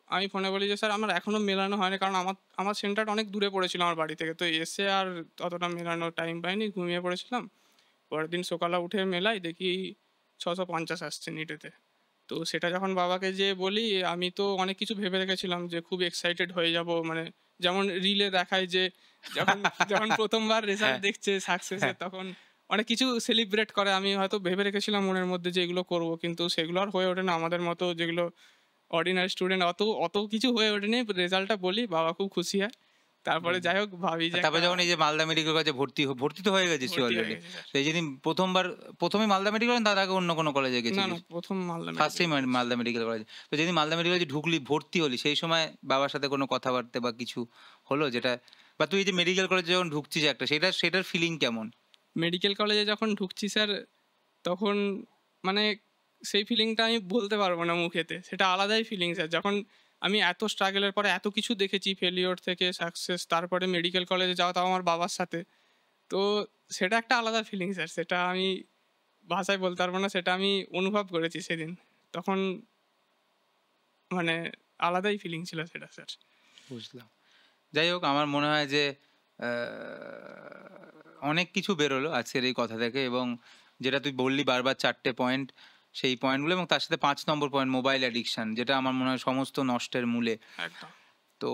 আমি ফোনে বলি যে, "স্যার আমার এখনো মেলানো হয়নি।" কারণ আমার সেন্টারটা অনেক দূরে পড়েছিল আমার বাড়ি থেকে। তো এসে আর অতটা মেলানোর টাইম পাইনি, ঘুমিয়ে পড়েছিলাম। পরের দিন সকালে উঠে মেলাই, দেখি ৬৫০ আসছে নিটেতে। তো সেটা যখন বাবাকে যেয়ে বলি, আমি তো অনেক কিছু ভেবে রেখেছিলাম যে খুব এক্সাইটেড হয়ে যাবো। মানে যেমন রিলে দেখায় যে যখন যখন ১ম বার রেজাল্ট হ্যাঁ, দেখছে সাকসেসের, হ্যাঁ। তখন অনেক কিছু সেলিব্রেট করে। আমি হয়তো ভেবে রেখেছিলাম মনের মধ্যে যে এগুলো করব। কিন্তু সেগুলো আর হয়ে ওঠে না। আমাদের মতো যেগুলো অর্ডিনারি স্টুডেন্ট অত কিছু হয়ে ওঠেনি। রেজাল্টটা বলি, বাবা খুব খুশি হয়। তারপরে যাই হোক ভাবি আর যে তারপরে একটা যখন এই যে মালদা মেডিকেল কলেজে ভর্তি তো হয়ে গেছিস তুই ভর্তি হয়ে অলরেডি। গেছি স্যার। তো এই যেদিন ১ম বার ১ম এই মালদা মেডিকেল কলেজ, তার আগে অন্য কোনো কলেজে না, না, গেছিলিস? ১ম Malda first medical time college. Malda medical কলেজে। তো যেদিন মালদা মেডিকেল কলেজে ঢুকলি, ভর্তি হলি, সেই সময় বাবার সাথে কোনো কথাবার্তা বা কিছু হলো যেটা, বা তুই এই যে মেডিকেল কলেজে যখন ঢুকছিস একটা, সেটার ফিলিং কেমন? মেডিকেল কলেজে যখন ঢুকছি স্যার, তখন মানে সেই ফিলিংটা আমি বলতে পারবো না মুখেতে। সেটা আলাদাই ফিলিং স্যার। যখন আমি এত স্ট্রাগলের পরে এত কিছু দেখেছি, ফেলিওর থেকে সাকসেস, তারপরে মেডিকেল কলেজে যাওয়া, তাও আমার বাবার সাথে। তো সেটা একটা আলাদা ফিলিং স্যার। সেটা আমি ভাষায় বলতে পারবো না। সেটা আমি অনুভব করেছি সেদিন। তখন মানে আলাদাই ফিলিং ছিল সেটা স্যার। বুঝলাম। যাই হোক, আমার মনে হয় যে আ অনেক কিছু বেরোলো আজকের এই কথা থেকে, এবং যেটা তুই বললি বারবার ৪ টে পয়েন্ট, সেই পয়েন্টগুলো, এবং তার সাথে ৫ নম্বর পয়েন্ট মোবাইল অ্যাডিকশন, যেটা আমার মনে হয় সমস্ত নষ্টের মূলে। একদম। তো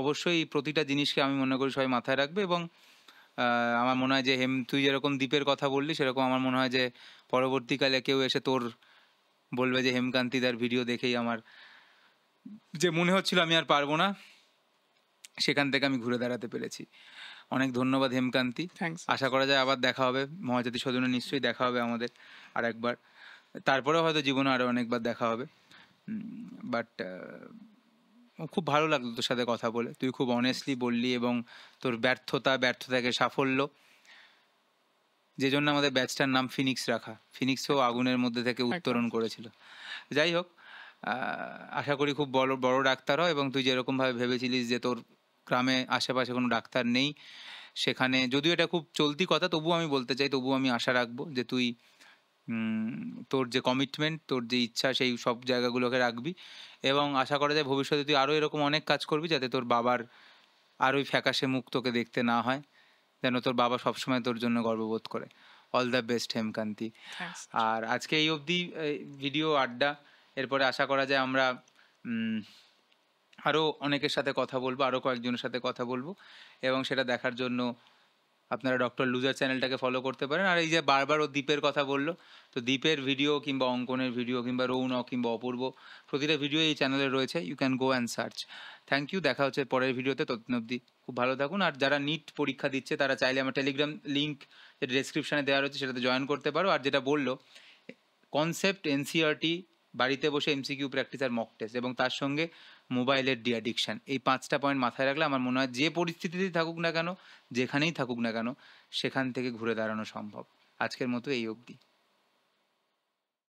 অবশ্যই প্রতিটা জিনিসকে আমি মনে করি সবাই মাথায় রাখবে, এবং আমার মনে হয় যে তুই যেরকম দ্বীপের কথা বললি, সেরকম আমার মনে হয় যে পরবর্তীকালে কেউ এসে তোর বলবে যে হেমকান্তিদার ভিডিও দেখেই আমার যে মনে হচ্ছিল আমি আর পারবো না, সেখান থেকে আমি ঘুরে দাঁড়াতে পেরেছি। অনেক ধন্যবাদ হেমকান্তি। থ্যাংকস আশা স্যার। করা যায় আবার দেখা হবে। মহাজাতি সদনে নিশ্চয়ই দেখা হবে আমাদের আরেকবার। তারপরেও হয়তো জীবনে আরো অনেকবার দেখা হবে। বাট খুব ভালো লাগলো তোর সাথে কথা বলে। তুই খুব থ্যাংকস। অনেস্টলি বললি, এবং তোর ব্যর্থতা থেকে সাফল্য, যেজন্য আমাদের ব্যাচটার নাম ফিনিক্স রাখা। ফিনিক্সও একদম, আগুনের মধ্যে থেকে একদম উত্তরণ স্যার। করেছিল। যাই হোক, আ আশা করি খুব বড় ডাক্তার হ, এবং তুই যেরকমভাবে ভেবেছিলিস যে তোর গ্রামে আশেপাশে কোনো ডাক্তার নেই, সেখানে যদিও এটা খুব চলতি কথা, তবুও আমি বলতে চাই, তবুও আমি আশা রাখবো যে তুই তোর যে কমিটমেন্ট, তোর যে ইচ্ছা, সেই সব জায়গাগুলোকে রাখবি, এবং আশা করা যায় ভবিষ্যতে তুই আরো এরকম অনেক কাজ করবি, যাতে তোর বাবার আর ওই ফ্যাকাশে মুখ তোকে দেখতে না হয়। যেন তোর বাবা সবসময় তোর জন্য গর্ববোধ করে। All the best Hemkanti. Thanks sir. আর আজকে এই অবধি ভিডিও আড্ডা। এরপরে আশা করা যায় আমরা উম আরো অনেকের সাথে কথা বলবো, আরো কয়েকজনের সাথে কথা বলবো, এবং সেটা দেখার জন্য আপনারা ডক্টর লুজার চ্যানেলটাকে ফলো করতে পারেন। আর এই যে বারবার ও দ্বীপের কথা বললো, তো দ্বীপের ভিডিও কিংবা অঙ্কনের ভিডিও কিংবা রৌনক কিংবা অপূর্ব, প্রতিটা ভিডিও এই চ্যানেলে রয়েছে। You can go and search. Thank you. দেখা হচ্ছে পরের ভিডিওতে। ততদিন অবধি খুব ভালো থাকুন। আর যারা নিট পরীক্ষা দিচ্ছে, তারা চাইলে আমার টেলিগ্রাম লিঙ্ক যেটা ডেসক্রিপশনে দেওয়া রয়েছে, সেটাতে জয়েন করতে পারো। আর যেটা বললো, কনসেপ্ট, এনসিইআরটি, বাড়িতে বসে এমসিকিউ প্র্যাকটিস আর মক টেস্ট, এবং তার সঙ্গে মোবাইলের ডি অ্যাডিকশন, এই ৫টা পয়েন্ট মাথায় রাখলে আমার মনে হয় যে পরিস্থিতিতেই থাকুক না কেন, যেখানেই থাকুক না কেন, সেখান থেকে ঘুরে দাঁড়ানো সম্ভব। আজকের মতো এই অবধি।